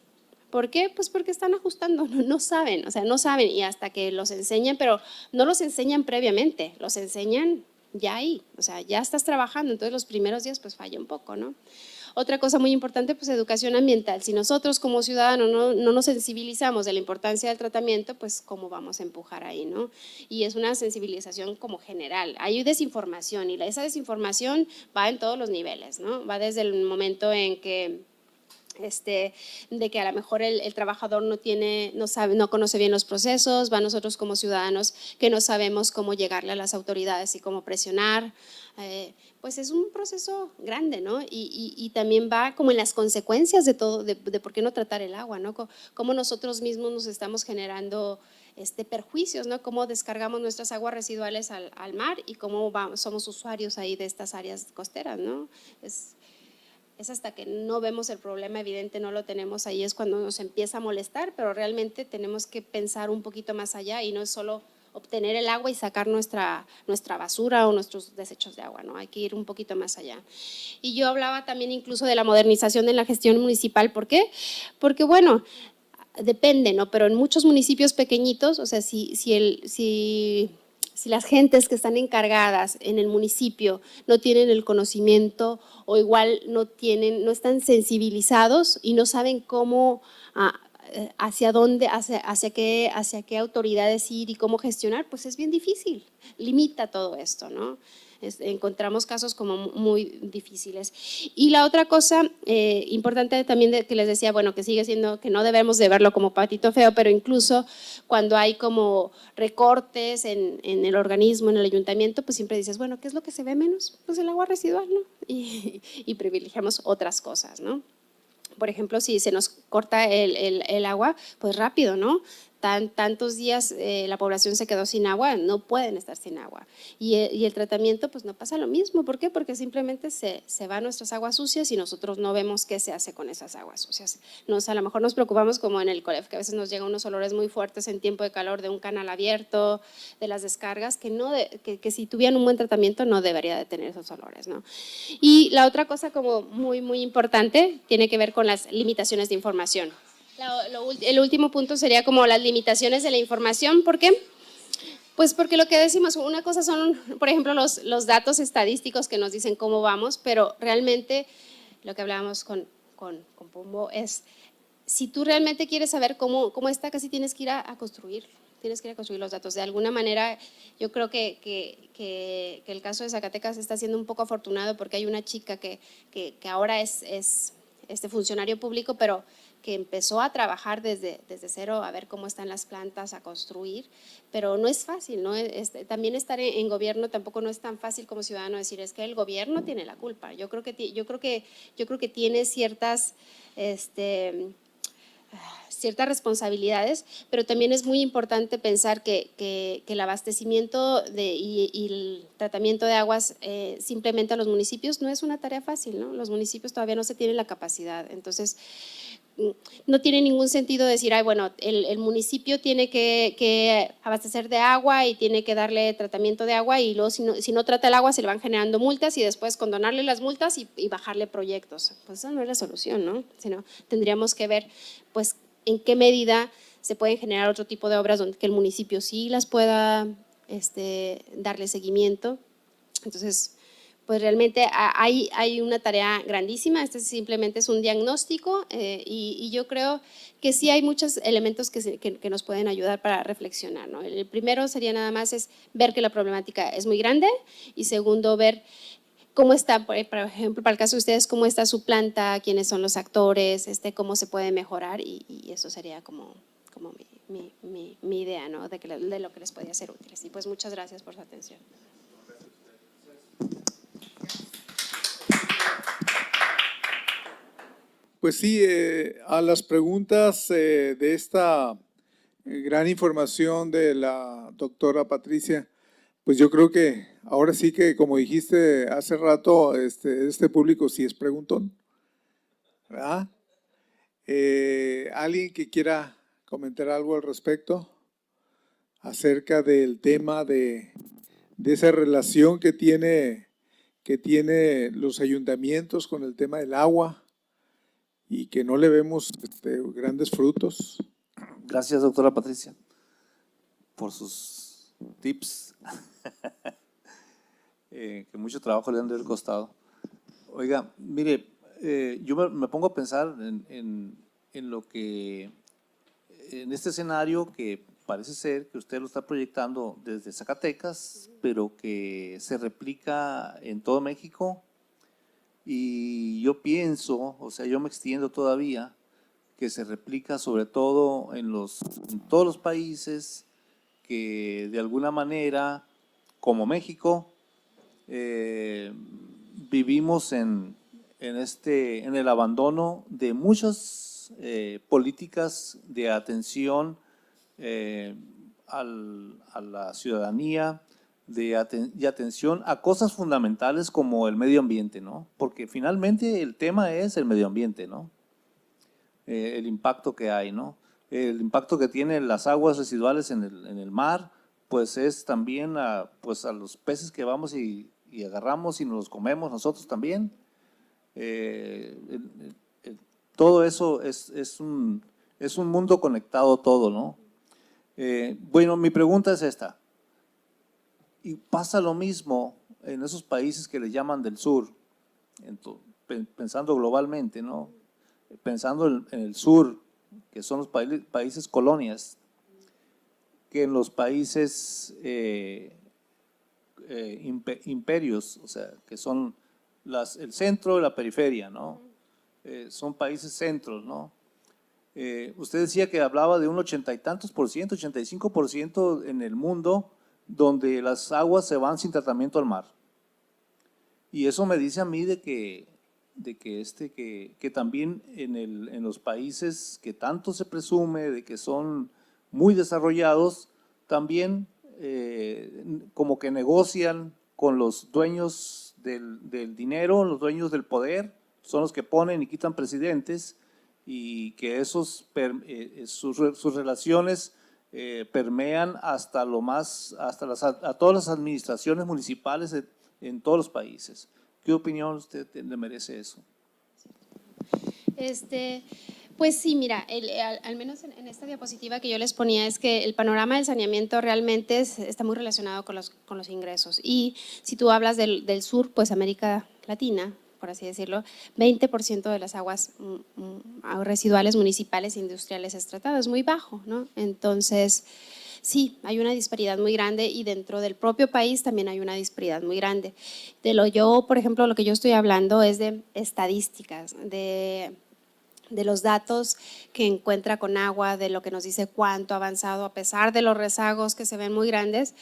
¿Por qué? Pues porque están ajustando, no saben, y hasta que los enseñan, pero no los enseñan previamente, los enseñan ya ahí, o sea, ya estás trabajando, entonces los primeros días pues falla un poco, ¿no? Otra cosa muy importante, pues educación ambiental. Si nosotros como ciudadanos no nos sensibilizamos de la importancia del tratamiento, pues cómo vamos a empujar ahí, ¿no? Y es una sensibilización como general. Hay desinformación, y esa desinformación va en todos los niveles, ¿no? Va desde el momento en que de que a lo mejor el trabajador no conoce bien los procesos, va a nosotros como ciudadanos que no sabemos cómo llegarle a las autoridades y cómo presionar. Pues es un proceso grande, ¿no? Y también va como en las consecuencias de todo, de por qué no tratar el agua, ¿no? Cómo nosotros mismos nos estamos generando perjuicios, ¿no? Cómo descargamos nuestras aguas residuales al mar, y cómo somos usuarios ahí de estas áreas costeras, ¿no? Es hasta que no vemos el problema evidente, no lo tenemos ahí, es cuando nos empieza a molestar, pero realmente tenemos que pensar un poquito más allá, y no es solo obtener el agua y sacar nuestra basura o nuestros desechos de agua, ¿no? Hay que ir un poquito más allá. Y yo hablaba también incluso de la modernización en la gestión municipal. ¿Por qué? Porque, bueno, depende, ¿no? Pero en muchos municipios pequeñitos, o sea, si las gentes que están encargadas en el municipio no tienen el conocimiento o igual no están sensibilizados y no saben cómo, hacia dónde, hacia qué autoridades ir y cómo gestionar, pues es bien difícil, limita todo esto, ¿no? Encontramos casos como muy difíciles. Y la otra cosa importante también que les decía, bueno, que sigue siendo que no debemos de verlo como patito feo, pero incluso cuando hay como recortes en el organismo, en el ayuntamiento, pues siempre dices, bueno, ¿qué es lo que se ve menos? Pues el agua residual, ¿no? Y privilegiamos otras cosas, ¿no? Por ejemplo, si se nos corta el agua, pues rápido, ¿no? Tantos días la población se quedó sin agua, no pueden estar sin agua. Y el tratamiento, pues no pasa lo mismo. ¿Por qué? Porque simplemente se van nuestras aguas sucias y nosotros no vemos qué se hace con esas aguas sucias. A lo mejor nos preocupamos como en el COLEF, que a veces nos llegan unos olores muy fuertes en tiempo de calor de un canal abierto, de las descargas, que si tuvieran un buen tratamiento no debería de tener esos olores, ¿no? Y la otra cosa como muy, muy importante tiene que ver con las limitaciones de información. El último punto sería como las limitaciones de la información. ¿Por qué? Pues porque lo que decimos, una cosa son, por ejemplo, los datos estadísticos que nos dicen cómo vamos, pero realmente lo que hablábamos con Pombo es, si tú realmente quieres saber cómo está, casi tienes que ir a construir. Tienes que ir a construir los datos. De alguna manera, yo creo que el caso de Zacatecas está siendo un poco afortunado porque hay una chica que ahora es funcionario público, pero que empezó a trabajar desde cero, a ver cómo están las plantas, a construir, pero no es fácil, ¿no? También estar en gobierno tampoco no es tan fácil como ciudadano decir, es que el gobierno tiene la culpa. Yo creo que tiene ciertas responsabilidades, pero también es muy importante pensar que el abastecimiento y el tratamiento de aguas simplemente a los municipios no es una tarea fácil, ¿no? Los municipios todavía no se tienen la capacidad, entonces no tiene ningún sentido decir, ay, bueno, el municipio tiene que abastecer de agua y tiene que darle tratamiento de agua y luego si no trata el agua se le van generando multas y después condonarle las multas y bajarle proyectos. Pues esa no es la solución, ¿no? Sino tendríamos que ver, pues, en qué medida se pueden generar otro tipo de obras donde que el municipio sí las pueda darle seguimiento. Entonces, pues realmente hay una tarea grandísima. Simplemente es un diagnóstico y yo creo que sí hay muchos elementos que nos pueden ayudar para reflexionar, ¿no? El primero sería nada más es ver que la problemática es muy grande y segundo, ver cómo está, por ejemplo, para el caso de ustedes, cómo está su planta, quiénes son los actores, cómo se puede mejorar y eso sería como mi idea, ¿no? de lo que les podía ser útiles. Y pues muchas gracias por su atención. Pues sí, a las preguntas de esta gran información de la doctora Patricia, pues yo creo que ahora sí que, como dijiste hace rato, este público sí es preguntón, ¿verdad? ¿Alguien que quiera comentar algo al respecto acerca del tema de esa relación que tiene los ayuntamientos con el tema del agua y que no le vemos grandes frutos? Gracias, doctora Patricia, por sus tips, que mucho trabajo le han de haber costado. Oiga, mire, yo me pongo a pensar en lo que, en este escenario que parece ser que usted lo está proyectando desde Zacatecas, pero que se replica en todo México. Y yo pienso, o sea, yo me extiendo todavía, que se replica sobre todo en todos los países que de alguna manera, como México, vivimos en el abandono de muchas políticas de atención a la ciudadanía, y atención a cosas fundamentales como el medio ambiente, ¿no? Porque finalmente el tema es el medio ambiente, ¿no? El impacto que hay, ¿no? El impacto que tienen las aguas residuales en el mar, pues es también pues a los peces que vamos y agarramos y nos los comemos nosotros también. Todo eso es un mundo conectado todo, ¿no? Bueno, mi pregunta es esta. Y pasa lo mismo en esos países que le llaman del sur, pensando globalmente, ¿no? Pensando en el sur, que son los países colonias, que en los países imperios, o sea, que son el centro y la periferia, ¿no? Son países centros, ¿no? Usted decía que hablaba de un 80 y tantos por ciento, 85% en el mundo donde las aguas se van sin tratamiento al mar. Y eso me dice a mí de que también en los países que tanto se presume de que son muy desarrollados, también como que negocian con los dueños del dinero, los dueños del poder, son los que ponen y quitan presidentes, y que sus relaciones permean hasta a todas las administraciones municipales en todos los países. ¿Qué opinión usted le merece eso? Pues sí, mira, al menos en esta diapositiva que yo les ponía es que el panorama del saneamiento realmente está muy relacionado con los ingresos. Y si tú hablas del sur, pues América Latina, por así decirlo, 20% de las aguas residuales municipales e industriales es tratado, es muy bajo, ¿no? Entonces, sí, hay una disparidad muy grande y dentro del propio país también hay una disparidad muy grande. Por ejemplo, lo que yo estoy hablando es de estadísticas, de los datos que encuentra con agua, de lo que nos dice cuánto ha avanzado a pesar de los rezagos que se ven muy grandes.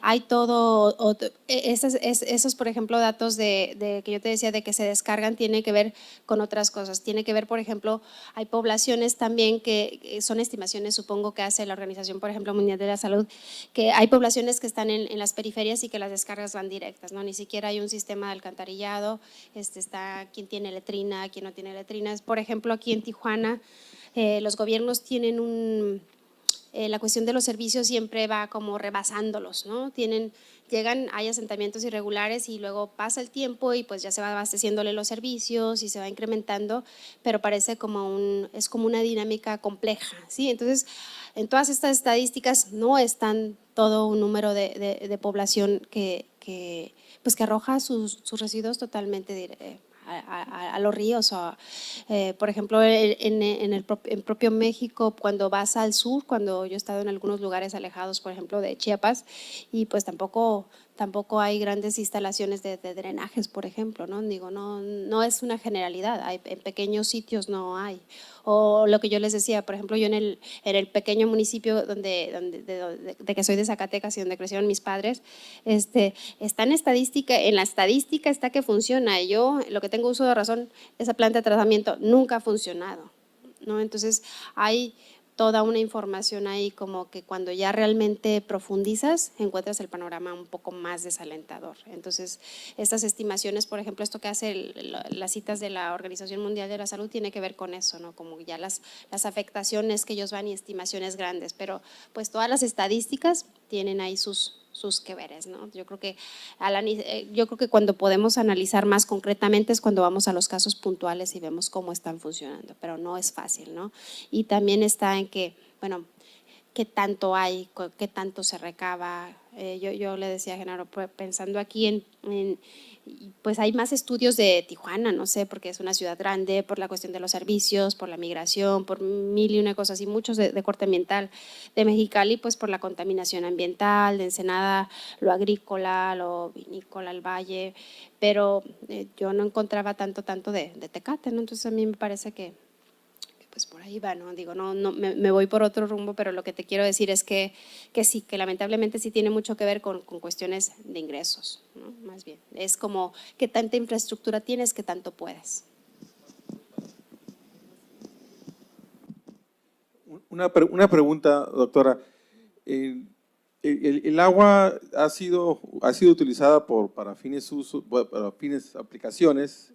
Hay todo, esos por ejemplo datos de que yo te decía de que se descargan tiene que ver con otras cosas, tiene que ver por ejemplo, hay poblaciones también que son estimaciones supongo que hace la Organización por ejemplo Mundial de la Salud, que hay poblaciones que están en las periferias y que las descargas van directas, ¿no? Ni siquiera hay un sistema de alcantarillado, está quien tiene letrina, quien no tiene letrinas, por ejemplo aquí en Tijuana, los gobiernos tienen la cuestión de los servicios siempre va como rebasándolos, ¿no? Hay asentamientos irregulares y luego pasa el tiempo y pues ya se va abasteciéndole los servicios y se va incrementando, pero parece es como una dinámica compleja, ¿sí? Entonces, en todas estas estadísticas no están todo un número de población que arroja sus residuos totalmente a los ríos. Por ejemplo, en propio México, cuando vas al sur, cuando yo he estado en algunos lugares alejados, por ejemplo, de Chiapas, y pues tampoco hay grandes instalaciones de drenajes, por ejemplo, ¿no? Digo, no es una generalidad, en pequeños sitios no hay. O lo que yo les decía, por ejemplo, yo en el pequeño municipio de que soy de Zacatecas y donde crecieron mis padres, está en la estadística está que funciona. Yo, lo que tengo uso de razón, esa planta de tratamiento nunca ha funcionado, ¿no? Entonces hay toda una información ahí como que cuando ya realmente profundizas encuentras el panorama un poco más desalentador. Entonces estas estimaciones, por ejemplo, esto que hace las citas de la Organización Mundial de la Salud tiene que ver con eso, ¿no? Como ya las afectaciones que ellos van y estimaciones grandes, pero pues todas las estadísticas tienen ahí sus que veres, ¿no? Yo creo que cuando podemos analizar más concretamente es cuando vamos a los casos puntuales y vemos cómo están funcionando, pero no es fácil, ¿no? Y también está en que, bueno, qué tanto hay, qué tanto se recaba. Yo le decía a Genaro, pensando aquí pues hay más estudios de Tijuana, no sé, porque es una ciudad grande, por la cuestión de los servicios, por la migración, por mil y una cosas, y muchos de corte ambiental. De Mexicali, pues por la contaminación ambiental, de Ensenada, lo agrícola, lo vinícola, el valle, pero yo no encontraba tanto de Tecate, ¿no? Entonces a mí me parece que pues por ahí va, ¿no? Digo, no me voy por otro rumbo, pero lo que te quiero decir es que sí, que lamentablemente sí tiene mucho que ver con cuestiones de ingresos, ¿no? Más bien, es como qué tanta infraestructura tienes, qué tanto puedes. Una pregunta, doctora. El agua ha sido utilizada para fines aplicaciones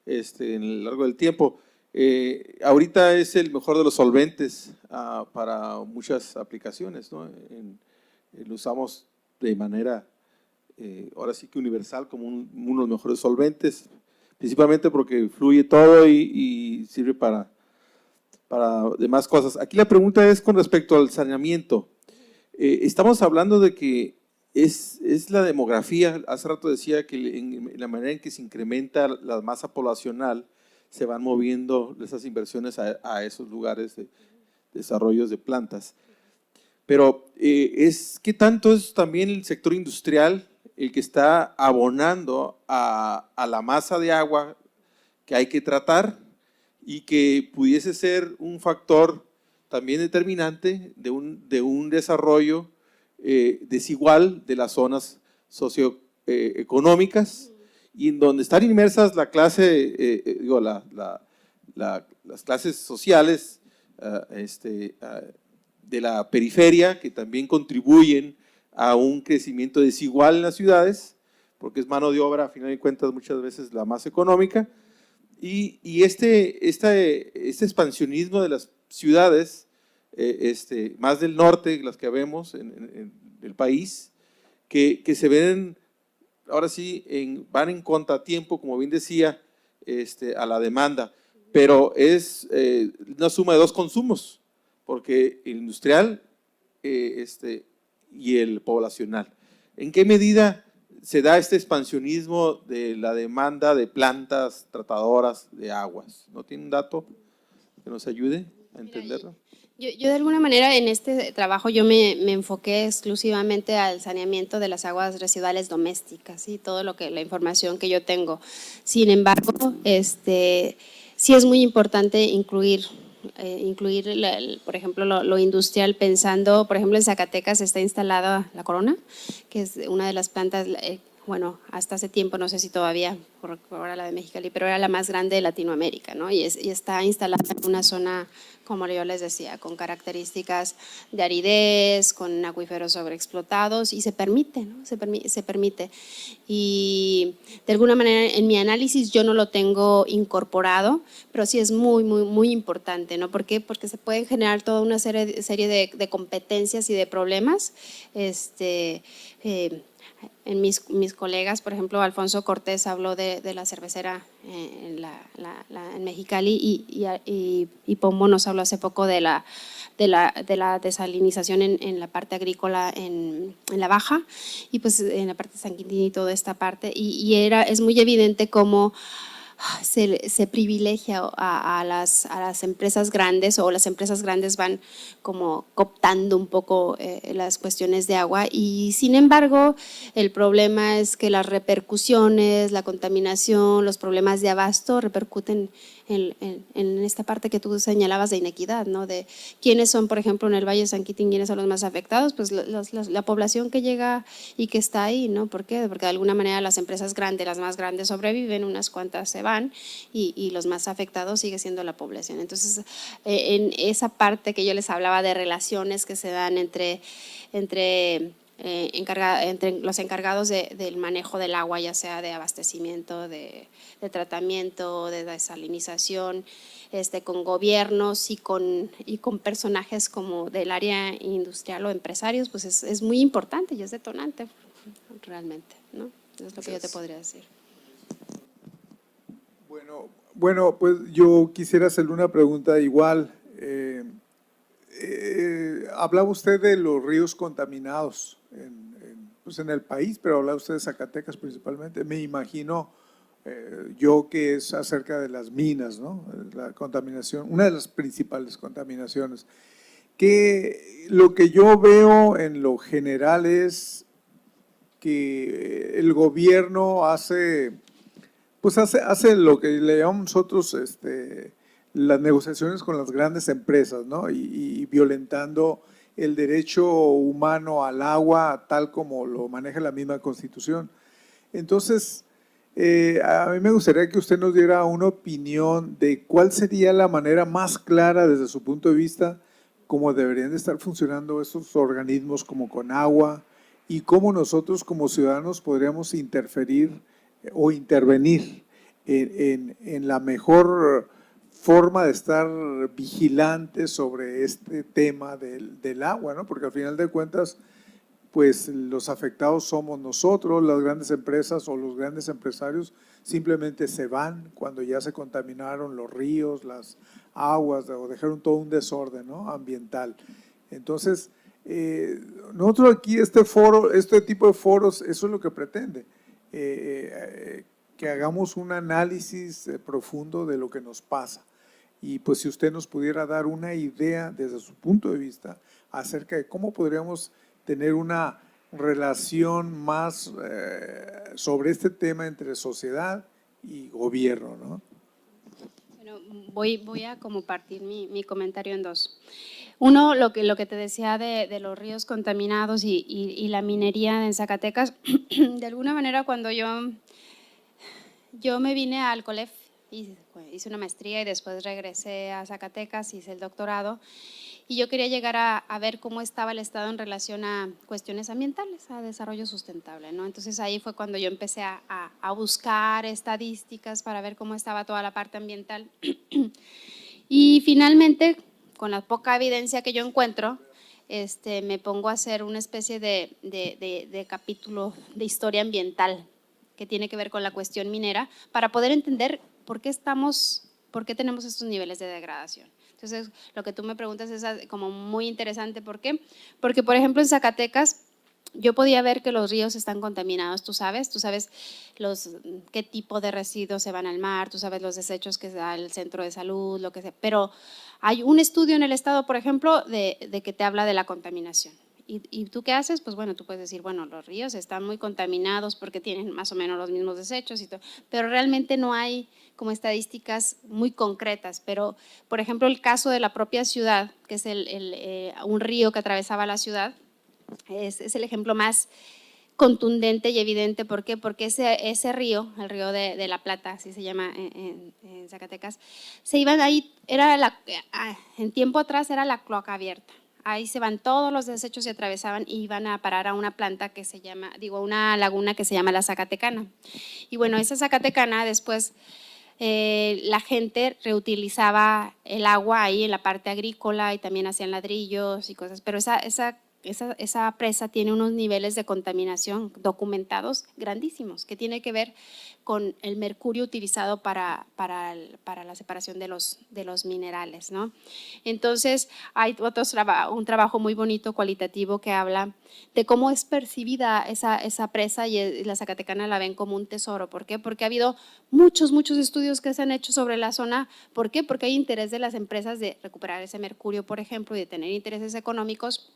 en el largo del tiempo. Ahorita es el mejor de los solventes para muchas aplicaciones, ¿no? lo usamos de manera, ahora sí que universal, como uno de los mejores solventes, principalmente porque fluye todo y sirve para demás cosas. Aquí la pregunta es con respecto al saneamiento. Estamos hablando de que es la demografía. Hace rato decía que en la manera en que se incrementa la masa poblacional, se van moviendo esas inversiones a esos lugares de desarrollos de plantas. Pero ¿qué tanto es también el sector industrial el que está abonando a la masa de agua que hay que tratar y que pudiese ser un factor también determinante de un desarrollo desigual de las zonas socioeconómicas y en donde están inmersas la clase, las clases sociales de la periferia, que también contribuyen a un crecimiento desigual en las ciudades, porque es mano de obra, a final de cuentas, muchas veces la más económica. Y este expansionismo de las ciudades, más del norte, las que vemos en el país, que se ven, ahora sí, van en contratiempo, como bien decía, a la demanda, pero es una suma de dos consumos, porque el industrial y el poblacional. ¿En qué medida se da este expansionismo de la demanda de plantas tratadoras de aguas? ¿No tiene un dato que nos ayude a entenderlo? Yo de alguna manera en este trabajo yo me enfoqué exclusivamente al saneamiento de las aguas residuales domésticas y todo la información que yo tengo. Sin embargo, sí es muy importante incluir por ejemplo, lo industrial, pensando, por ejemplo, en Zacatecas está instalada la Corona, que es una de las plantas, bueno, hasta hace tiempo, no sé si todavía, por ahora la de Mexicali, pero era la más grande de Latinoamérica, ¿no? Y está instalada en una zona, como yo les decía, con características de aridez, con acuíferos sobreexplotados, y se permite, ¿no? Se permite. Y de alguna manera en mi análisis yo no lo tengo incorporado, pero sí es muy, muy, muy importante, ¿no? ¿Por qué? Porque se pueden generar toda una serie de competencias y de problemas. En mis colegas, por ejemplo, Alfonso Cortés habló de la cervecera en Mexicali y Pombo nos habló hace poco de la desalinización en la parte agrícola en la Baja y pues en la parte de San Quintín y toda esta parte y es muy evidente cómo se privilegia a las empresas grandes o las empresas grandes van como cooptando un poco las cuestiones de agua y sin embargo el problema es que las repercusiones, la contaminación, los problemas de abasto repercuten en esta parte que tú señalabas de inequidad, ¿no? De quiénes son, por ejemplo, en el Valle de San Quintín, quiénes son los más afectados, pues la población que llega y que está ahí, ¿no? ¿Por qué? Porque de alguna manera las empresas grandes, las más grandes sobreviven, unas cuantas se van y los más afectados sigue siendo la población. Entonces, en esa parte que yo les hablaba de relaciones que se dan entre los encargados del manejo del agua, ya sea de abastecimiento, de tratamiento, de desalinización, con gobiernos y con personajes como del área industrial o empresarios, pues es muy importante y es detonante realmente, ¿no? Eso es lo que yo te podría decir. Bueno, pues yo quisiera hacerle una pregunta igual. Hablaba usted de los ríos contaminados pues en el país, pero hablaba usted de Zacatecas principalmente. Me imagino yo que es acerca de las minas, ¿no? La contaminación, una de las principales contaminaciones. Que lo que yo veo en lo general es que el gobierno hace lo que le llamamos nosotros las negociaciones con las grandes empresas, ¿no? Y violentando el derecho humano al agua tal como lo maneja la misma Constitución. Entonces, a mí me gustaría que usted nos diera una opinión de cuál sería la manera más clara desde su punto de vista cómo deberían de estar funcionando estos organismos como CONAGUA y cómo nosotros como ciudadanos podríamos interferir o intervenir en la mejor forma de estar vigilantes sobre este tema del agua, ¿no? Porque al final de cuentas, pues los afectados somos nosotros, las grandes empresas o los grandes empresarios simplemente se van cuando ya se contaminaron los ríos, las aguas o dejaron todo un desorden, ¿no?, ambiental. Entonces, nosotros aquí este tipo de foros, eso es lo que pretende, que hagamos un análisis profundo de lo que nos pasa. Y pues si usted nos pudiera dar una idea desde su punto de vista acerca de cómo podríamos tener una relación más sobre este tema entre sociedad y gobierno, ¿no? Bueno, voy a como partir mi comentario en dos. Uno, lo que te decía de los ríos contaminados y la minería en Zacatecas, de alguna manera cuando yo me vine al COLEF, hice una maestría y después regresé a Zacatecas, hice el doctorado, y yo quería llegar a ver cómo estaba el estado en relación a cuestiones ambientales, a desarrollo sustentable, ¿no? Entonces ahí fue cuando yo empecé a buscar estadísticas para ver cómo estaba toda la parte ambiental. Y finalmente, con la poca evidencia que yo encuentro, me pongo a hacer una especie de capítulo de historia ambiental que tiene que ver con la cuestión minera para poder entender por qué tenemos estos niveles de degradación. Entonces, lo que tú me preguntas es como muy interesante. ¿Por qué? Porque, por ejemplo, en Zacatecas yo podía ver que los ríos están contaminados, tú sabes qué tipo de residuos se van al mar, tú sabes los desechos que da el centro de salud, lo que sea, pero hay un estudio en el estado, por ejemplo, de que te habla de la contaminación. ¿Y tú qué haces? Pues bueno, tú puedes decir, bueno, los ríos están muy contaminados porque tienen más o menos los mismos desechos y todo, pero realmente no hay como estadísticas muy concretas. Pero, por ejemplo, el caso de la propia ciudad, que es un río que atravesaba la ciudad, es el ejemplo más contundente y evidente. ¿Por qué? Porque ese río, el río de la Plata, así se llama en Zacatecas, se iban ahí, en tiempo atrás era la cloaca abierta. Ahí se van todos los desechos y atravesaban y iban a parar a una planta que se llama, una laguna que se llama la Zacatecana. Y bueno, esa Zacatecana después la gente reutilizaba el agua ahí en la parte agrícola y también hacían ladrillos y cosas, pero esa presa tiene unos niveles de contaminación documentados grandísimos, que tiene que ver con el mercurio utilizado para la separación de los minerales, ¿no? Entonces, hay un trabajo muy bonito, cualitativo, que habla de cómo es percibida esa presa y la Zacatecana la ven como un tesoro. ¿Por qué? Porque ha habido muchos estudios que se han hecho sobre la zona. ¿Por qué? Porque hay interés de las empresas de recuperar ese mercurio, por ejemplo, y de tener intereses económicos.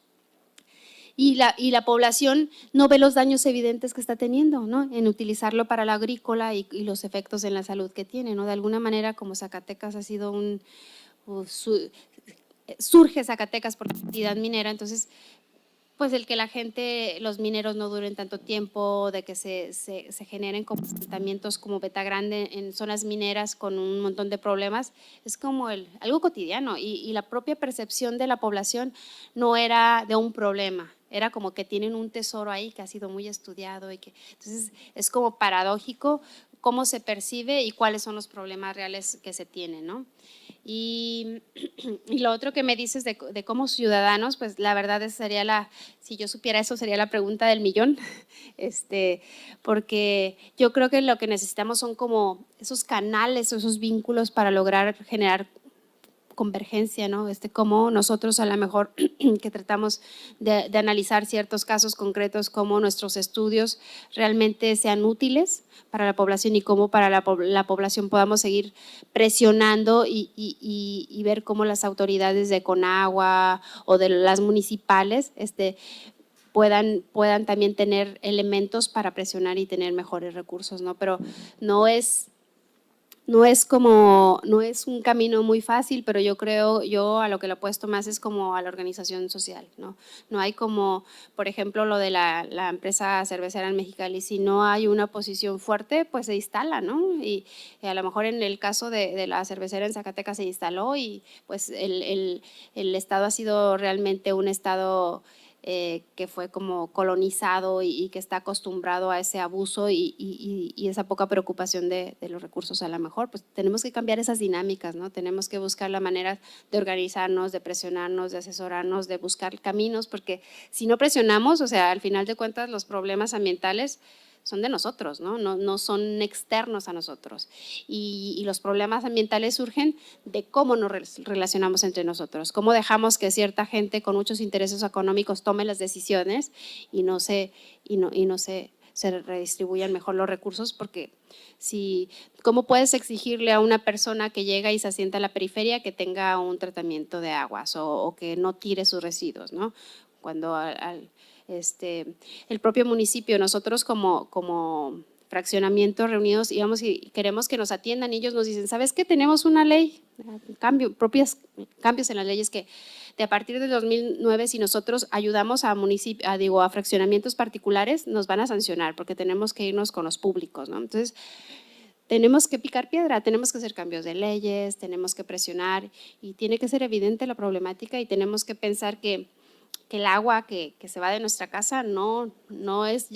Y la población no ve los daños evidentes que está teniendo, ¿no?, en utilizarlo para la agrícola y los efectos en la salud que tiene, ¿no? De alguna manera, como Zacatecas ha sido surge Zacatecas por actividad minera, entonces pues el que los mineros no duren tanto tiempo, de que se generen como asentamientos como Beta Grande en zonas mineras con un montón de problemas, es como algo cotidiano, y la propia percepción de la población no era de un problema, era como que tienen un tesoro ahí que ha sido muy estudiado, entonces es como paradójico cómo se percibe y cuáles son los problemas reales que se tienen, ¿no? Y lo otro que me dices de cómo ciudadanos, pues la verdad si yo supiera eso sería la pregunta del millón, porque yo creo que lo que necesitamos son como esos canales, esos vínculos para lograr generar convergencia, ¿no? Cómo nosotros a lo mejor que tratamos de analizar ciertos casos concretos, cómo nuestros estudios realmente sean útiles para la población y cómo para la población podamos seguir presionando y ver cómo las autoridades de Conagua o de las municipales puedan también tener elementos para presionar y tener mejores recursos, ¿no? Pero no es un camino muy fácil, pero yo a lo que lo apuesto más es como a la organización social, ¿no? No hay como, por ejemplo, lo de la empresa cervecera en Mexicali, si no hay una posición fuerte, pues se instala, ¿no? Y a lo mejor en el caso de la cervecera en Zacatecas se instaló y pues el estado ha sido realmente un estado que fue como colonizado y que está acostumbrado a ese abuso y esa poca preocupación de los recursos a lo mejor, pues tenemos que cambiar esas dinámicas, ¿no? Tenemos que buscar la manera de organizarnos, de presionarnos, de asesorarnos, de buscar caminos, porque si no presionamos, o sea, al final de cuentas los problemas ambientales son de nosotros, ¿no? No son externos a nosotros. Y los problemas ambientales surgen de cómo nos relacionamos entre nosotros, cómo dejamos que cierta gente con muchos intereses económicos tome las decisiones y no se redistribuyan mejor los recursos, porque ¿cómo puedes exigirle a una persona que llega y se asienta en la periferia que tenga un tratamiento de aguas o que no tire sus residuos, ¿no? Cuando el propio municipio, nosotros como fraccionamiento reunidos íbamos y queremos que nos atiendan y ellos nos dicen, ¿sabes qué? Tenemos una ley, cambios en las leyes que a partir del 2009 si nosotros ayudamos a fraccionamientos particulares nos van a sancionar porque tenemos que irnos con los públicos, ¿no? Entonces tenemos que picar piedra, tenemos que hacer cambios de leyes, tenemos que presionar y tiene que ser evidente la problemática y tenemos que pensar que el agua que se va de nuestra casa que no es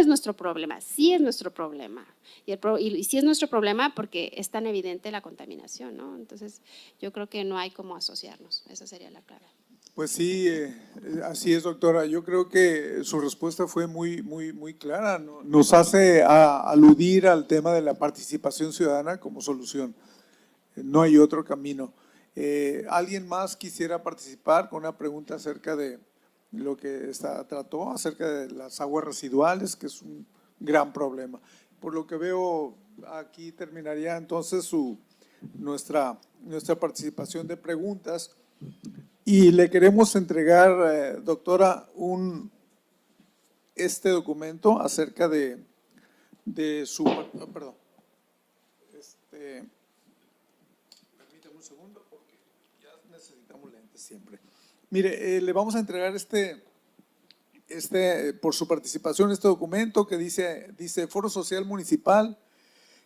nuestro problema, sí es nuestro problema. Y sí es nuestro problema porque es tan evidente la contaminación, ¿no? Entonces, yo creo que no hay cómo asociarnos, esa sería la clave. Pues sí, así es, doctora. Yo creo que su respuesta fue muy clara. Nos hace aludir al tema de la participación ciudadana como solución. No hay otro camino. ¿Alguien más quisiera participar con una pregunta acerca de lo que trató, acerca de las aguas residuales, que es un gran problema? Por lo que veo, aquí terminaría entonces nuestra participación de preguntas. Y le queremos entregar, doctora, este documento acerca de su… perdón. Permítame un segundo porque ya necesitamos lentes siempre. Mire, le vamos a entregar por su participación, este documento que dice Foro Social Municipal,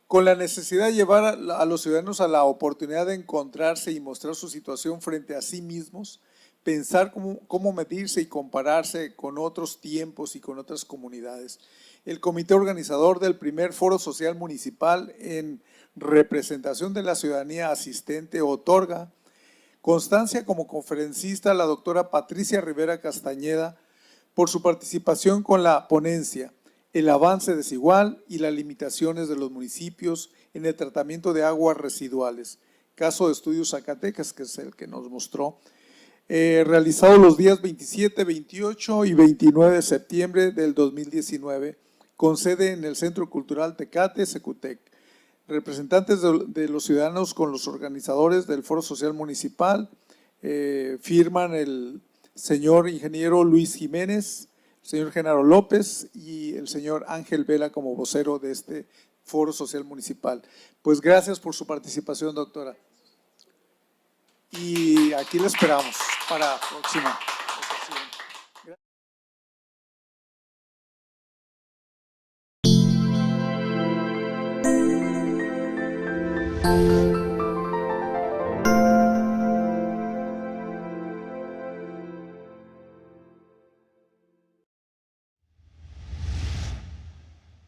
con la necesidad de llevar a los ciudadanos a la oportunidad de encontrarse y mostrar su situación frente a sí mismos, pensar cómo medirse y compararse con otros tiempos y con otras comunidades. El comité organizador del primer Foro Social Municipal en representación de la ciudadanía asistente otorga constancia como conferencista a la doctora Patricia Rivera Castañeda por su participación con la ponencia El avance desigual y las limitaciones de los municipios en el tratamiento de aguas residuales, caso de estudios Zacatecas, que es el que nos mostró, realizado los días 27, 28 y 29 de septiembre del 2019, con sede en el Centro Cultural Tecate, Secutec. Representantes de los ciudadanos con los organizadores del Foro Social Municipal, firman el señor ingeniero Luis Jiménez, el señor Genaro López y el señor Ángel Vela como vocero de este Foro Social Municipal. Pues gracias por su participación, doctora. Y aquí la esperamos para la próxima ocasión.